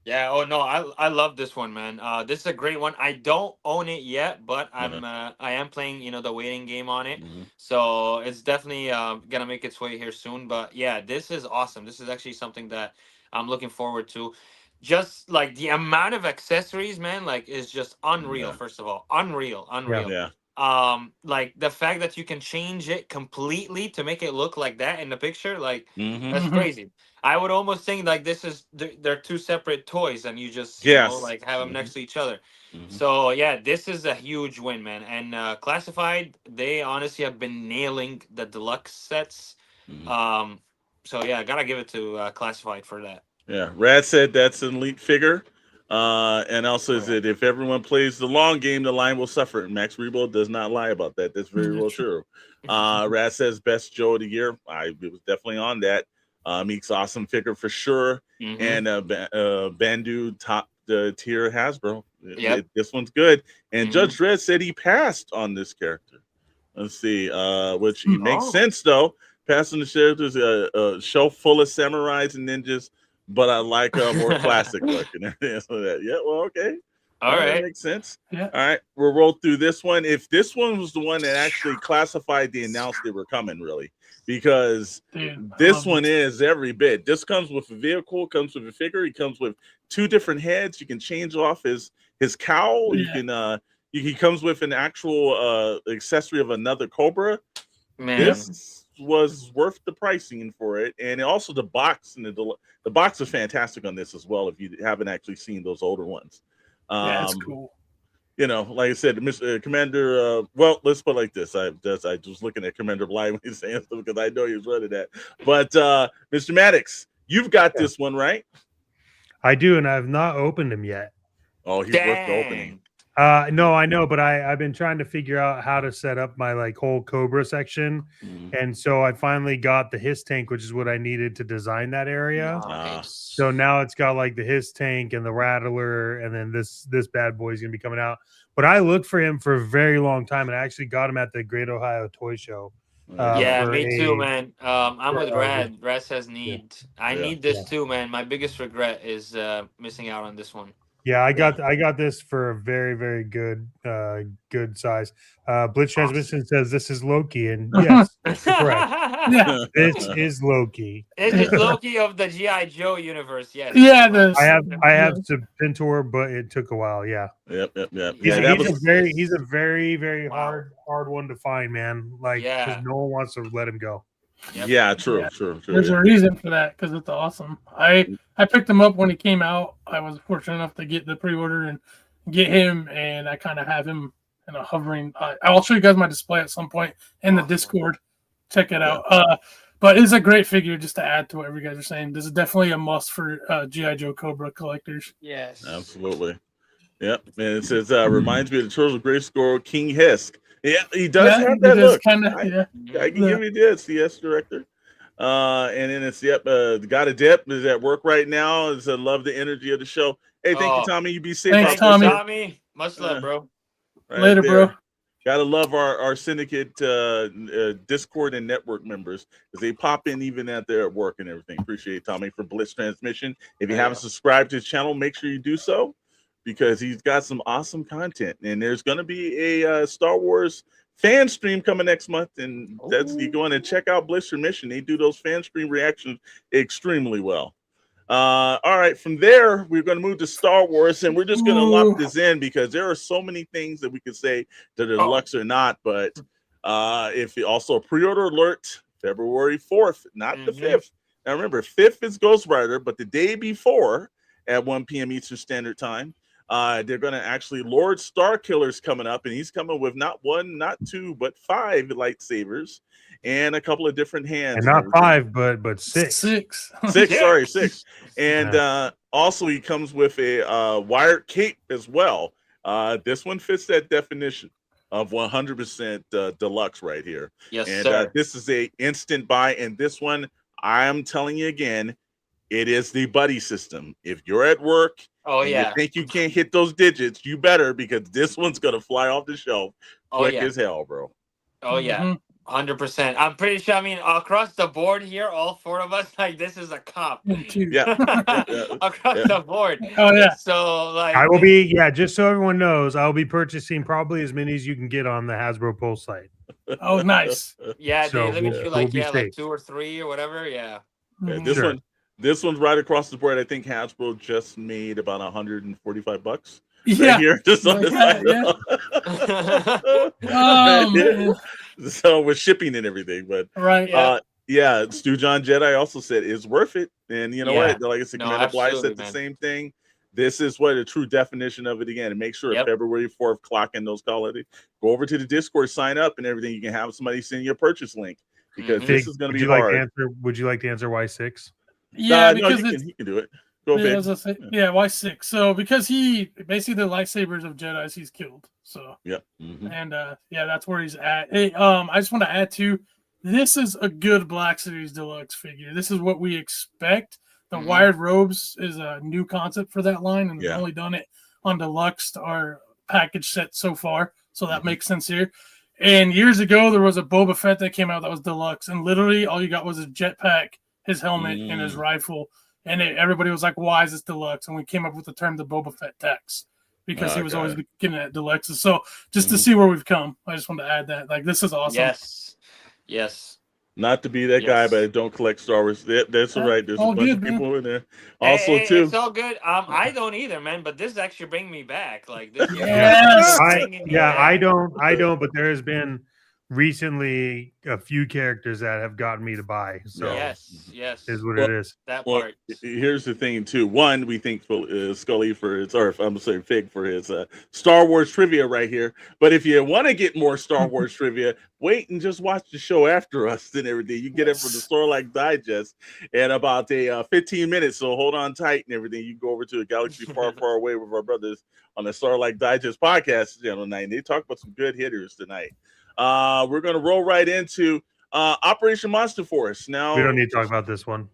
Yeah. Oh no, I love this one, man. This is a great one. I don't own it yet, but I am playing, you know, the waiting game on it. So it's definitely gonna make its way here soon. But yeah, this is awesome. This is actually something that I'm looking forward to. Just like the amount of accessories, man, like is just unreal. First of all, unreal. Like the fact that you can change it completely to make it look like that in the picture, like that's crazy. I would almost think like this is they're 2 separate toys, and you just you know, like have them next to each other. So yeah, this is a huge win, man. And Classified, they honestly have been nailing the deluxe sets. So yeah, I gotta give it to Classified for that. Yeah, Rad said that's an elite figure. And also said if everyone plays the long game, the line will suffer. Max Rebo does not lie about that. That's very well true. Rad says best Joe of the year. It was definitely on that. Meek's awesome figure for sure. And Bandu top tier Hasbro. This one's good. And Judge Dredd said he passed on this character. Let's see, which makes sense though. passing the sheriff. There's a shelf full of samurais and ninjas, but I like a more classic look and everything. So that, yeah, well, okay. All right. That makes sense. Yeah. All right. We'll roll through this one. If this one was the one that actually classified the announced they were coming, really, because this one is every bit. This comes with a vehicle, comes with a figure. He comes with 2 different heads. You can change off his cowl. You can he comes with an actual accessory of another Cobra. Man. This was worth the pricing for it, and also the box and the box is fantastic on this as well. If you haven't actually seen those older ones, that's cool. You know, like I said, Mr. Commander. Well, let's put it like this. I was looking at Commander Bly when he's saying stuff because I know he was running that. But Mr. Maddox, you've got this one, right? I do, and I've not opened him yet. Oh, he's worth the opening. No, I know, but I've been trying to figure out how to set up my like whole Cobra section, and so I finally got the Hiss tank, which is what I needed to design that area. So now it's got like the Hiss tank and the Rattler, and then this bad boy is gonna be coming out. But I looked for him for a very long time, and I actually got him at the Great Ohio Toy Show. Me too, man. I'm with Rad. Rad says need. I need this too, man. My biggest regret is missing out on this one. Yeah, I got this for a very, very good size. Blitz Transmission says this is Loki, and yes, that's correct. Yeah, this is Loki. It is Loki of the G.I. Joe universe. Yes. Yeah, I have some Pintor, but it took a while. Yeah. Yep. He's a very, very hard one to find, man. Like, because no one wants to let him go. Yep. Yeah, true. There's a reason for that because it's awesome. I picked him up when he came out. I was fortunate enough to get the pre-order and get him, and I kind of have him in a hovering. I'll show you guys my display at some point in the Discord. Check it out. But it's a great figure just to add to whatever you guys are saying. This is definitely a must for G.I. Joe Cobra collectors. Yes, absolutely. Yep, and it says reminds me of the Turtles of Grayskull, King Hisk. Yeah, he does have that look. I can give you this, yes, director. And then it's got a dip is at work right now. Is love the energy of the show. Hey, thank you, Tommy. You be safe. Thanks, Tommy. Tommy, much love, bro. Right later, there. bro. Gotta love our syndicate Discord and network members because they pop in even at their work and everything. Appreciate Tommy for Blitz Transmission. If you haven't subscribed to his channel, make sure you do so, because he's got some awesome content. And there's going to be a Star Wars fan stream coming next month. And that's you going to check out Blister Mission. They do those fan stream reactions extremely well. All right, from there, we're going to move to Star Wars. And we're just going to lock this in because there are so many things that we could say that are deluxe or not. But if you also a pre-order alert, February 4th, not the 5th. Now, remember, 5th is Ghost Rider, but the day before at 1 p.m. Eastern Standard Time, they're going to actually Lord Starkiller's coming up, and he's coming with not 1, not 2, but 5 lightsabers and a couple of different hands. And not 5, but 6. 6. 6. And also he comes with a wired cape as well. This one fits that definition of 100% deluxe right here. Yes, and sir. This is a instant buy, and this one, I am telling you again, it is the buddy system. If you're at work, you think you can't hit those digits, you better, because this one's gonna fly off the shelf quick as hell, bro. Oh yeah, 100%. I'm pretty sure. I mean, across the board here, all 4 of us, like this is a comp. Across the board. Oh yeah. So like, I will be just so everyone knows, I will be purchasing probably as many as you can get on the Hasbro Pulse site. Oh, nice. Yeah, so they limit you like like 2 or 3 or whatever. Yeah. This one's right across the board. I think Hasbro just made about $145. Yeah. Here, just on the side. So with shipping and everything, but Stu John Jedi also said it's worth it. And you know what? Like I said, Commander Bly said the same thing. This is what a true definition of it again. And make sure February 4th, clock in those quality. Go over to the Discord, sign up and everything. You can have somebody send you a purchase link because this is going to be hard. Would you like to answer why 6? Yeah, because he can do it. Go ahead. Why 6? So because he basically the lightsabers of Jedi's he's killed. So and that's where he's at. Hey, I just want to add to this is a good Black Series Deluxe figure. This is what we expect. The wired robes is a new concept for that line, and we've only done it on Deluxe, our package set so far. So that makes sense here. And years ago, there was a Boba Fett that came out that was deluxe, and literally all you got was his jetpack, his helmet, and his rifle. And everybody was like, "Why is this deluxe?" And we came up with the term the Boba Fett tax because he was always getting at deluxes. So just to see where we've come, I just wanted to add that. Like, this is awesome. Yes. Not to be that guy, but I don't collect Star Wars. That's all right. There's a bunch of people in there. Also, too. It's all good. I don't either, man. But this actually bring me back. Like this. I don't. But there has been recently a few characters that have gotten me to buy. So yes, is what it is. That part. Here's the thing, too. One, we think Scully for his, or I'm sorry, Fig for his Star Wars trivia right here. But if you want to get more Star Wars trivia, wait and just watch the show after us and everything. You get it from the Starlight Digest in about 15 minutes. So hold on tight and everything. You go over to a galaxy far, far away with our brothers on the Starlight Digest podcast channel tonight. And they talk about some good hitters tonight. We're going to roll right into Operation Monster Force. Now, we don't need to talk about this one.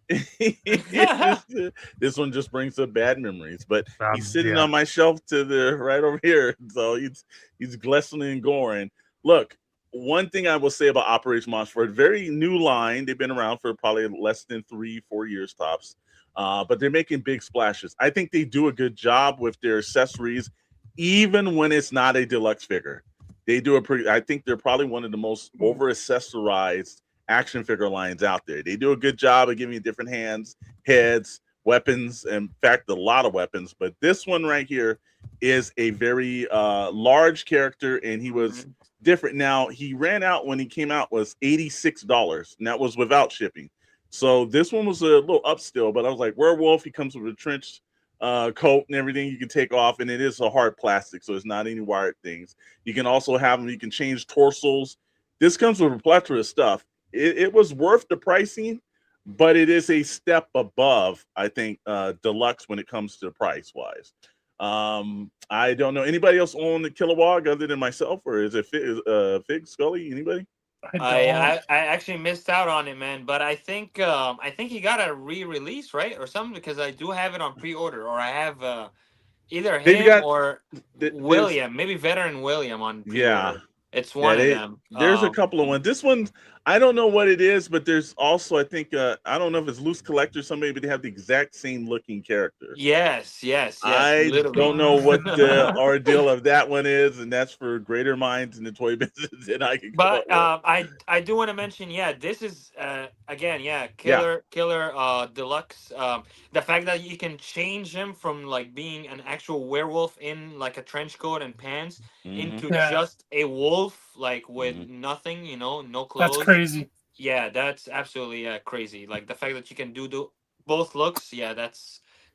This one just brings up bad memories, but he's sitting on my shelf to the right over here. So he's glistening and goring. Look, one thing I will say about Operation Monster Force, very new line. They've been around for probably less than 3-4 years tops. But they're making big splashes. I think they do a good job with their accessories, even when it's not a deluxe figure. They do I think they're probably one of the most over-accessorized action figure lines out there. They do a good job of giving you different hands, heads, weapons, in fact, a lot of weapons. But this one right here is a very large character, and he was different. Now, he ran out when he came out was $86, and that was without shipping. So this one was a little up still, but I was like, werewolf, he comes with a trenched coat and everything you can take off, and it is a hard plastic, so it's not any wired things. You can also have them, you can change torsos. This comes with a plethora of stuff. It was worth the pricing, but it is a step above, I think, deluxe when it comes to price wise. I don't know, anybody else own the Kilowog other than myself, or is it Fig, Scully, anybody? I actually missed out on it, man. But I think he got a re-release, right, or something, because I do have it on pre-order, or I have either him or William, maybe Veteran William on pre-order. Yeah. It's one of them. There's a couple of ones. This one, I don't know what it is, but there's also, I think, I don't know if it's Loose Collector or somebody, but they have the exact same looking character. Yes. I don't know what the ordeal of that one is, and that's for greater minds in the toy business than I can. But I do want to mention, this is again, killer deluxe. The fact that you can change him from like being an actual werewolf in like a trench coat and pants into just a wolf, like with nothing, no clothes. That's crazy. Yeah, that's absolutely crazy. Like the fact that you can do both looks,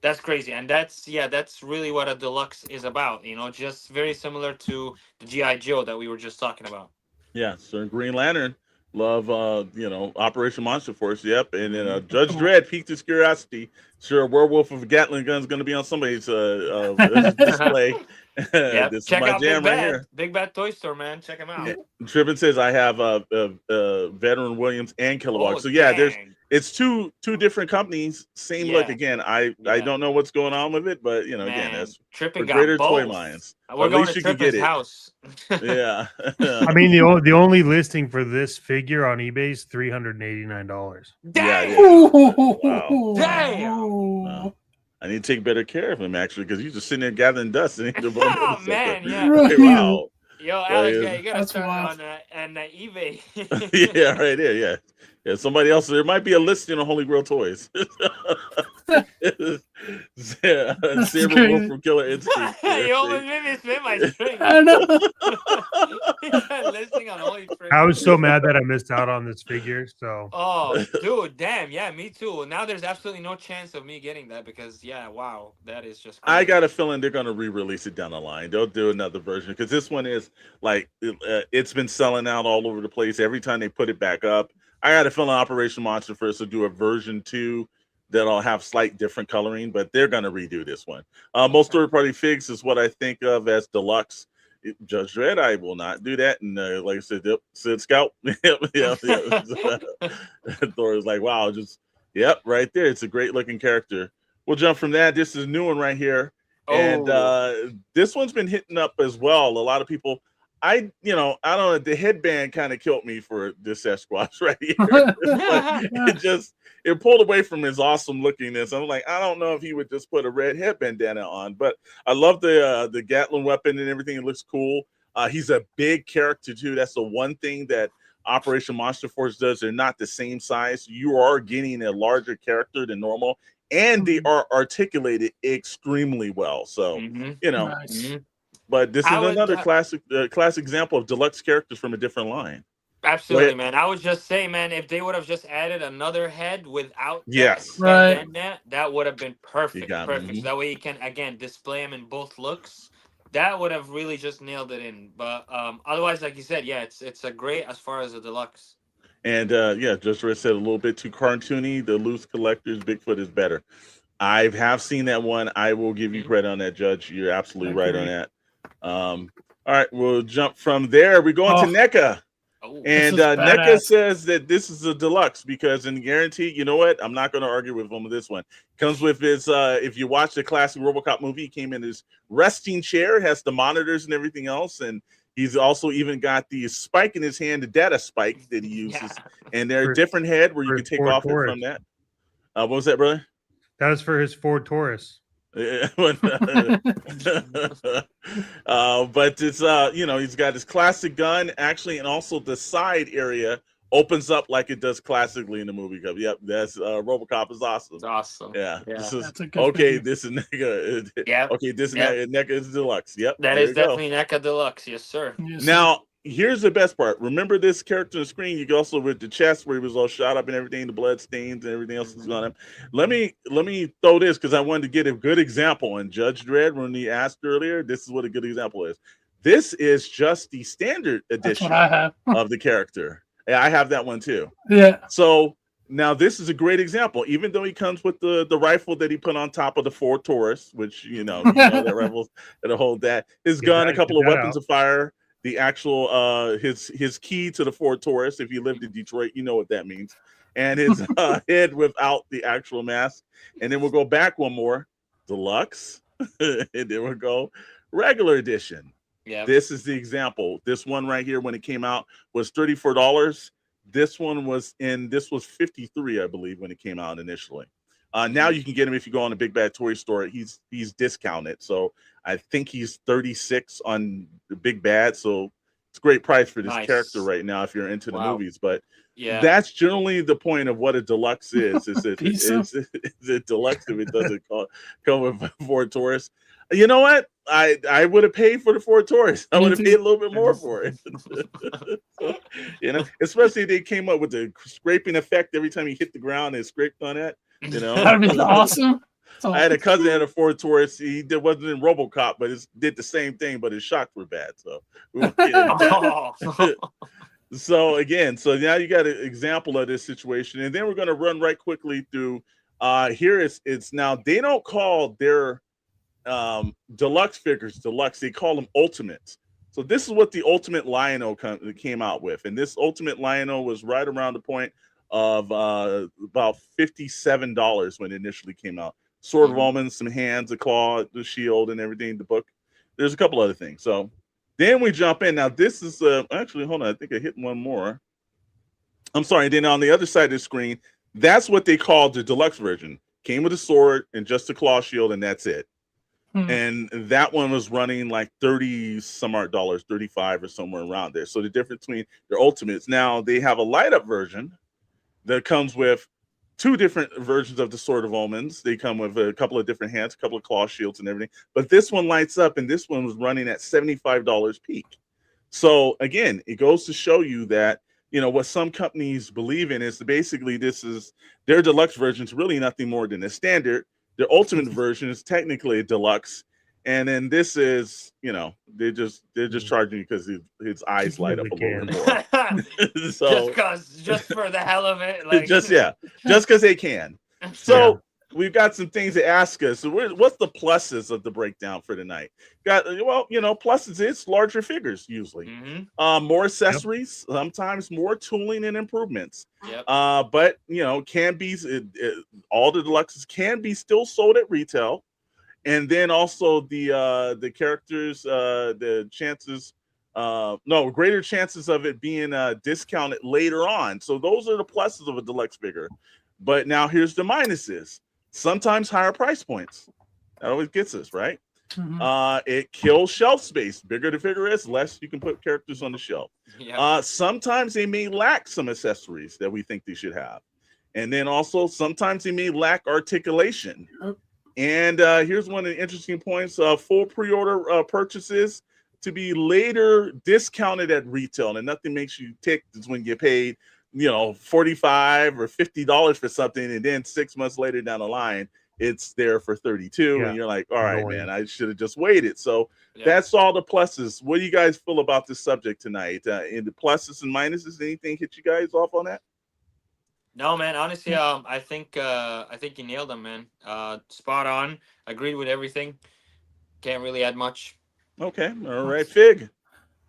that's crazy. And that's really what a deluxe is about, just very similar to the G.I. Joe that we were just talking about. Yeah, so Green Lantern, love Operation Monster Force, yep. And then Judge Dredd piqued his curiosity. Sure, a werewolf with a Gatling gun is going to be on somebody's display. This check is my out jam Big right Bad. here. Big Bad Toy Store, man. Check him out. Trippin says I have Veteran Williams and Kilowog. So it's two different companies, same look. Again, I don't know what's going on with it, but again, that's Trippin for greater got toy both. minds. We're going to Trippin's house. Yeah. I mean, the only listing for this figure on eBay is $389. Damn. Wow. Damn. Wow. I need to take better care of him, actually, because he's just sitting there gathering dust. And oh, man, yeah. Wow. Yo, Alex, you got to start on eBay. Yeah, right there, yeah. Somebody else, there might be a listing on Holy Grail Toys. Saber Wolf from Killer Instinct. You almost made me spin my string. I know. Listing on Holy Grail. I was so mad that I missed out on this figure. So. Oh, dude, damn, yeah, me too. Now there's absolutely no chance of me getting that because, wow, that is just crazy. I got a feeling they're going to re-release it down the line. They'll do another version because this one is like it's been selling out all over the place. Every time they put it back up, I got a feeling Operation Monster Force will do a version 2 that'll have slight different coloring, but they're going to redo this one. Most third-party figs is what I think of as deluxe. Judge Dredd, I will not do that. And like I said, Sid Scout. Thor is like, wow, right there. It's a great-looking character. We'll jump from that. This is a new one right here. And this one's been hitting up as well. A lot of people, I don't know. The headband kind of killed me for this Sasquatch right here. It pulled away from his awesome lookingness. I'm like, I don't know if he would just put a red head bandana on, but I love the Gatling weapon and everything. It looks cool. He's a big character too. That's the one thing that Operation Monster Force does. They're not the same size. You are getting a larger character than normal, and they are articulated extremely well. So Nice. but this is another classic example of deluxe characters from a different line. Absolutely, man. I would just say, man, if they would have just added another head without that would have been perfect. Perfect. So that way you can again display them in both looks. That would have really just nailed it in. But otherwise, like you said, yeah, it's a great as far as a deluxe. And just Red said a little bit too cartoony. The loose collectors, Bigfoot is better. I have seen that one. I will give you credit on that, Judge. You're absolutely right on that. All right, we'll jump from there. We're going to NECA. And NECA says that this is a deluxe because in guarantee, you know what? I'm not going to argue with him on this one. Comes with his, if you watch the classic RoboCop movie, he came in his resting chair, has the monitors and everything else. And he's also even got the spike in his hand, the data spike that he uses. And they're a different head where you can take off it from that. What was that, brother? That was for his Ford Taurus. But it's he's got his classic gun actually, and also the side area opens up like it does classically in the movie. Yep, that's RoboCop is awesome. It's awesome. Yeah. This is okay. This is NECA. Yeah. Okay, this NECA is deluxe. Yep. That is definitely NECA deluxe. Yes, sir. Now here's the best part. Remember this character on the screen? You can also with the chest where he was all shot up and everything, the blood stains and everything else is on him. Let me throw this because I wanted to get a good example. And Judge Dredd, when he asked earlier, this is what a good example is. This is just the standard edition of the character. Yeah, I have that one too. Yeah. So now this is a great example. Even though he comes with the rifle that he put on top of the Ford Taurus, which that rifle that'll hold that. His gun, a couple of weapons of fire. The actual his key to the Ford Taurus. If you lived in Detroit, you know what that means. And his head without the actual mask. And then we'll go back one more, deluxe, and then we'll go regular edition. Yeah, this is the example. This one right here, when it came out, was $34. This one was $53, I believe, when it came out initially. Now you can get him if you go on a Big Bad Toy Store. He's discounted, so I think he's $36 on the Big Bad. So it's a great price for this character right now if you're into the movies. But that's generally the point of what a deluxe is. Is it deluxe if it doesn't come with Ford Taurus? You know what? I would have paid for the Ford Taurus. I would have paid a little bit more for it. So, especially if they came up with the scraping effect every time you hit the ground and scraped on that. That'd be awesome. I had a cousin that had a Ford Taurus. He wasn't in RoboCop, but it did the same thing, but his shocks were bad. So, so now you got an example of this situation, and then we're going to run right quickly through. Here it's now they don't call their deluxe figures deluxe; they call them ultimates. So this is what the Ultimate Lion-O came out with, and this Ultimate Lion-O was right around the point of about $57 when it initially came out. Sword of Omen, some hands, a claw, the shield, and everything. The book. There's a couple other things. So then we jump in. Now this is actually hold on. I think I hit one more. I'm sorry. Then on the other side of the screen, that's what they called the deluxe version. Came with a sword and just a claw shield, and that's it. And that one was running like $30 some odd, 35 or somewhere around there. So the difference between their ultimates, now they have a light up version that comes with two different versions of the Sword of Omens. They come with a couple of different hands, a couple of claw shields and everything. But this one lights up, and this one was running at $75 peak. So again, it goes to show you that what some companies believe in is basically this is their deluxe version is really nothing more than a standard. The ultimate version is technically a deluxe, and then this is, they're just charging you because his eyes light up a little bit more. So just for the hell of it, like just because they can. So we've got some things to ask us. So what's the pluses of the breakdown for tonight? Pluses it's larger figures usually, more accessories, sometimes more tooling and improvements. But can be all the deluxes can be still sold at retail, and then also the characters, the chances greater chances of it being discounted later on. So those are the pluses of a deluxe figure. But now here's the minuses. Sometimes higher price points. That always gets us, right? It kills shelf space. Bigger the figure is, less you can put characters on the shelf. Sometimes they may lack some accessories that we think they should have. And then also sometimes they may lack articulation. And here's one of the interesting points. Full pre-order purchases to be later discounted at retail. And nothing makes you tick is when you get paid, $45 or $50 for something. And then 6 months later down the line, it's there for 32. And you're like, all right, man, I should have just waited. So that's all the pluses. What do you guys feel about this subject tonight? In the pluses and minuses, anything hit you guys off on that? No, man. Honestly, I think you nailed them, man. Spot on. Agreed with everything. Can't really add much. Okay. All right, Fig.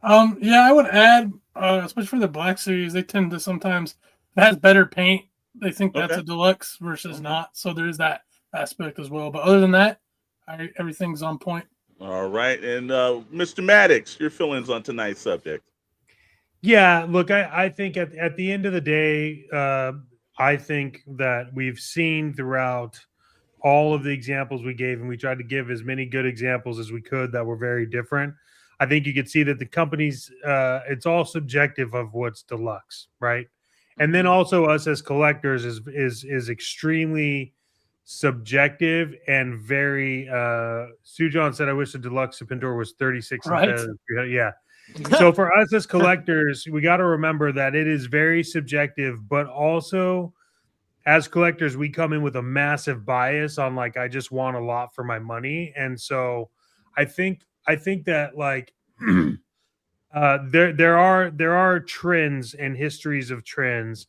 Yeah, I would add, especially for the Black Series, they tend to sometimes, if it has better paint, they think that's a deluxe versus not. So there's that aspect as well. But other than that, everything's on point. All right. And Mr. Maddox, your feelings on tonight's subject? Yeah, look, I think at the end of the day, I think that we've seen throughout all of the examples we gave, and we tried to give as many good examples as we could that were very different. I think you could see that the companies, it's all subjective of what's deluxe, right? And then also us as collectors is extremely subjective and very. Sujan said, "I wish the deluxe Pandora was 36." Right. Yeah. So for us as collectors, we got to remember that it is very subjective, but also as collectors, we come in with a massive bias on like, I just want a lot for my money. And so I think that like there are trends and histories of trends.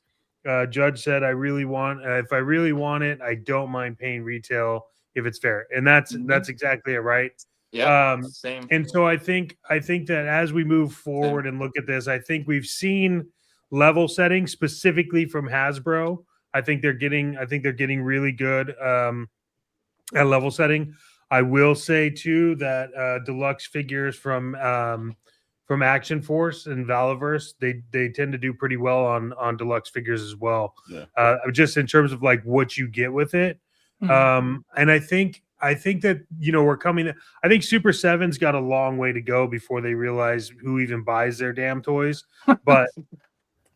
Judge said, if I really want it, I don't mind paying retail if it's fair. And that's exactly it, right? Yeah, same. And so I think that as we move forward and look at this, I think we've seen level setting specifically from Hasbro. I think they're getting really good at level setting. I will say too that deluxe figures from Action Force and Valaverse, they tend to do pretty well on deluxe figures as well. Yeah. Just in terms of like what you get with it. And I think that, we're coming. I think Super 7's got a long way to go before they realize who even buys their damn toys. But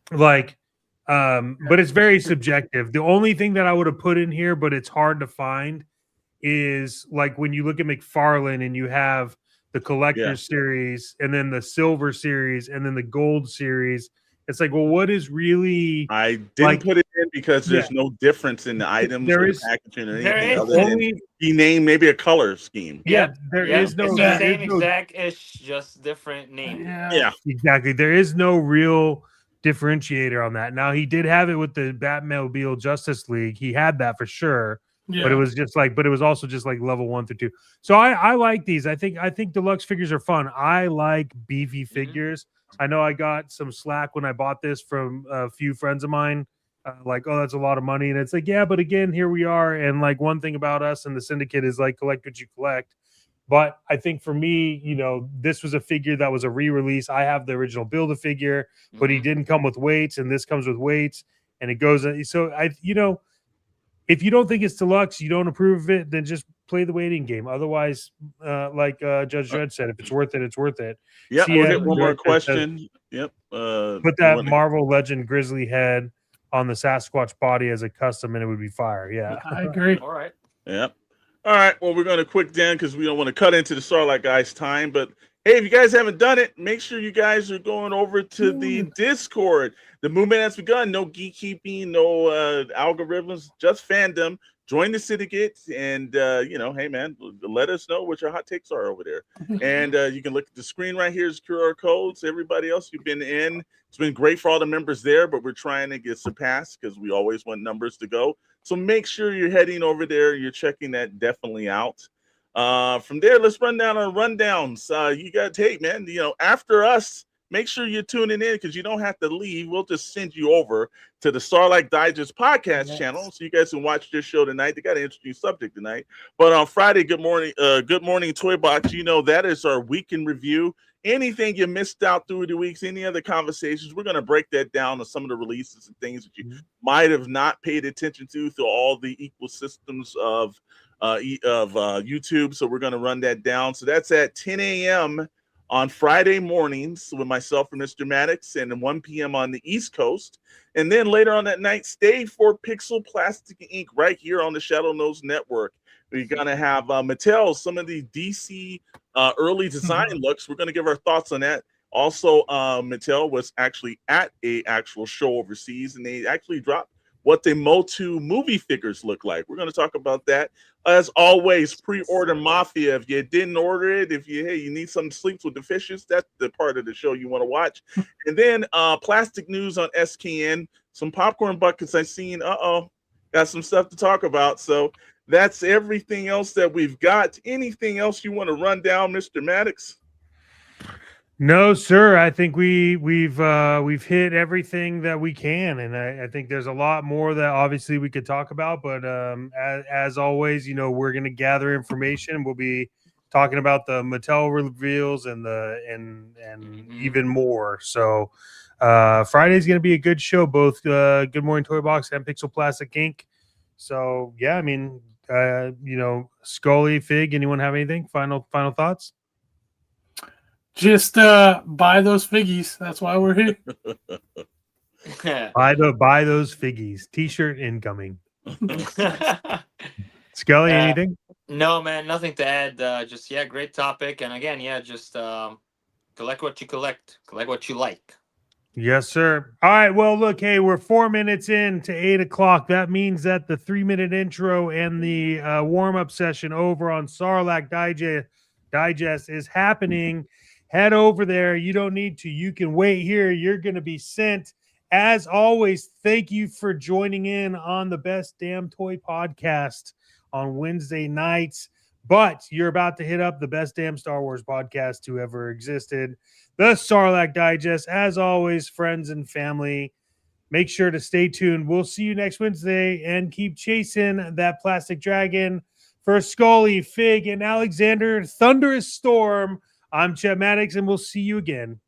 but it's very subjective. The only thing that I would have put in here, but it's hard to find, is like when you look at McFarlane and you have the collector's series and then the silver series and then the gold series. It's like, well, what is really? I didn't put it in because there's no difference in the items or the packaging or anything other than he named maybe a color scheme. There is no. It's the same exact-ish, just different name. Yeah, exactly. There is no real differentiator on that. Now he did have it with the Batmobile Justice League. He had that for sure. Yeah. But it was also just like level 1 through 2. So I like these. I think deluxe figures are fun. I like beefy figures. I know I got some slack when I bought this from a few friends of mine. Like, oh, that's a lot of money. And it's like, yeah, but again, here we are. And like one thing about us and the syndicate is like collect what you collect. But I think for me, this was a figure that was a re-release. I have the original Build-A-Figure, but he didn't come with weights, and this comes with weights, and it goes. So if you don't think it's deluxe, you don't approve of it, then just play the waiting game. Otherwise, like Judge Dredd said, if it's worth it, it's worth it. Yeah, we'll hit one more question. Put that Marvel Legend Grizzly head on the Sasquatch body as a custom, and it would be fire. Yeah, I agree. All right. Yep. All right. Well, we're going to quick down because we don't want to cut into the Starlight guys' time. But hey, if you guys haven't done it, make sure you guys are going over to the Discord. The movement has begun. No geekkeeping, no algorithms, just fandom. Join the syndicate, and hey man, let us know what your hot takes are over there. And you can look at the screen right here. Is QR codes. Everybody else, you've been in. It's been great for all the members there, but we're trying to get surpassed because we always want numbers to go. So make sure you're heading over there. You're checking that definitely out. From there, let's run down our rundowns. You got to take, man. After us, make sure you're tuning in because you don't have to leave. We'll just send you over to the Starlight Digest podcast channel so you guys can watch this show tonight. They got an interesting subject tonight. But on Friday, good morning, Toy Box. You know, that is our week in review. Anything you missed out through the weeks, any other conversations, we're going to break that down to some of the releases and things that you might have not paid attention to through all the ecosystems of YouTube. So we're going to run that down. So that's at 10 a.m. on Friday mornings with myself and Mr. Maddox, and 1 p.m. on the East Coast. And then later on that night, stay for Pixel Plastic Inc. right here on the Shadow Nose Network. We're going to have Mattel, some of the DC early design looks. We're going to give our thoughts on that. Also, Mattel was actually at a actual show overseas, and they actually dropped what the Motu movie figures look like. We're going to talk about that. As always, pre-order Mafia. If you didn't order it, if you need some sleeps with the fishes, that's the part of the show you want to watch. And then plastic news on SKN. Some popcorn buckets I've seen. Got some stuff to talk about. So that's everything else that we've got. Anything else you want to run down, Mr. Maddox? No, sir. I think we've hit everything that we can, and I think there's a lot more that obviously we could talk about. But as always, we're going to gather information. We'll be talking about the Mattel reveals and even more. So Friday's going to be a good show. Both Good Morning Toy Box and Pixel Plastic Inc. So yeah, I mean, Scully, Fig. Anyone have anything? Final thoughts? Just buy those figgies. That's why we're here. buy those figgies. T-shirt incoming. Scully, anything? No, man, nothing to add. Just great topic. And again, just collect what you collect what you like. Yes, sir. All right. Well, look, hey, we're 4 minutes in to 8 o'clock. That means that the 3-minute intro and the warm-up session over on Sarlacc Digest is happening. Head over there. You don't need to. You can wait here. You're going to be sent. As always, thank you for joining in on the Best Damn Toy podcast on Wednesday nights. But you're about to hit up the Best Damn Star Wars podcast to ever existed. The Sarlacc Digest. As always, friends and family, make sure to stay tuned. We'll see you next Wednesday and keep chasing that plastic dragon. For Scully, Fig, and Alexander Thunderous Storm, I'm Chet Maddox, and we'll see you again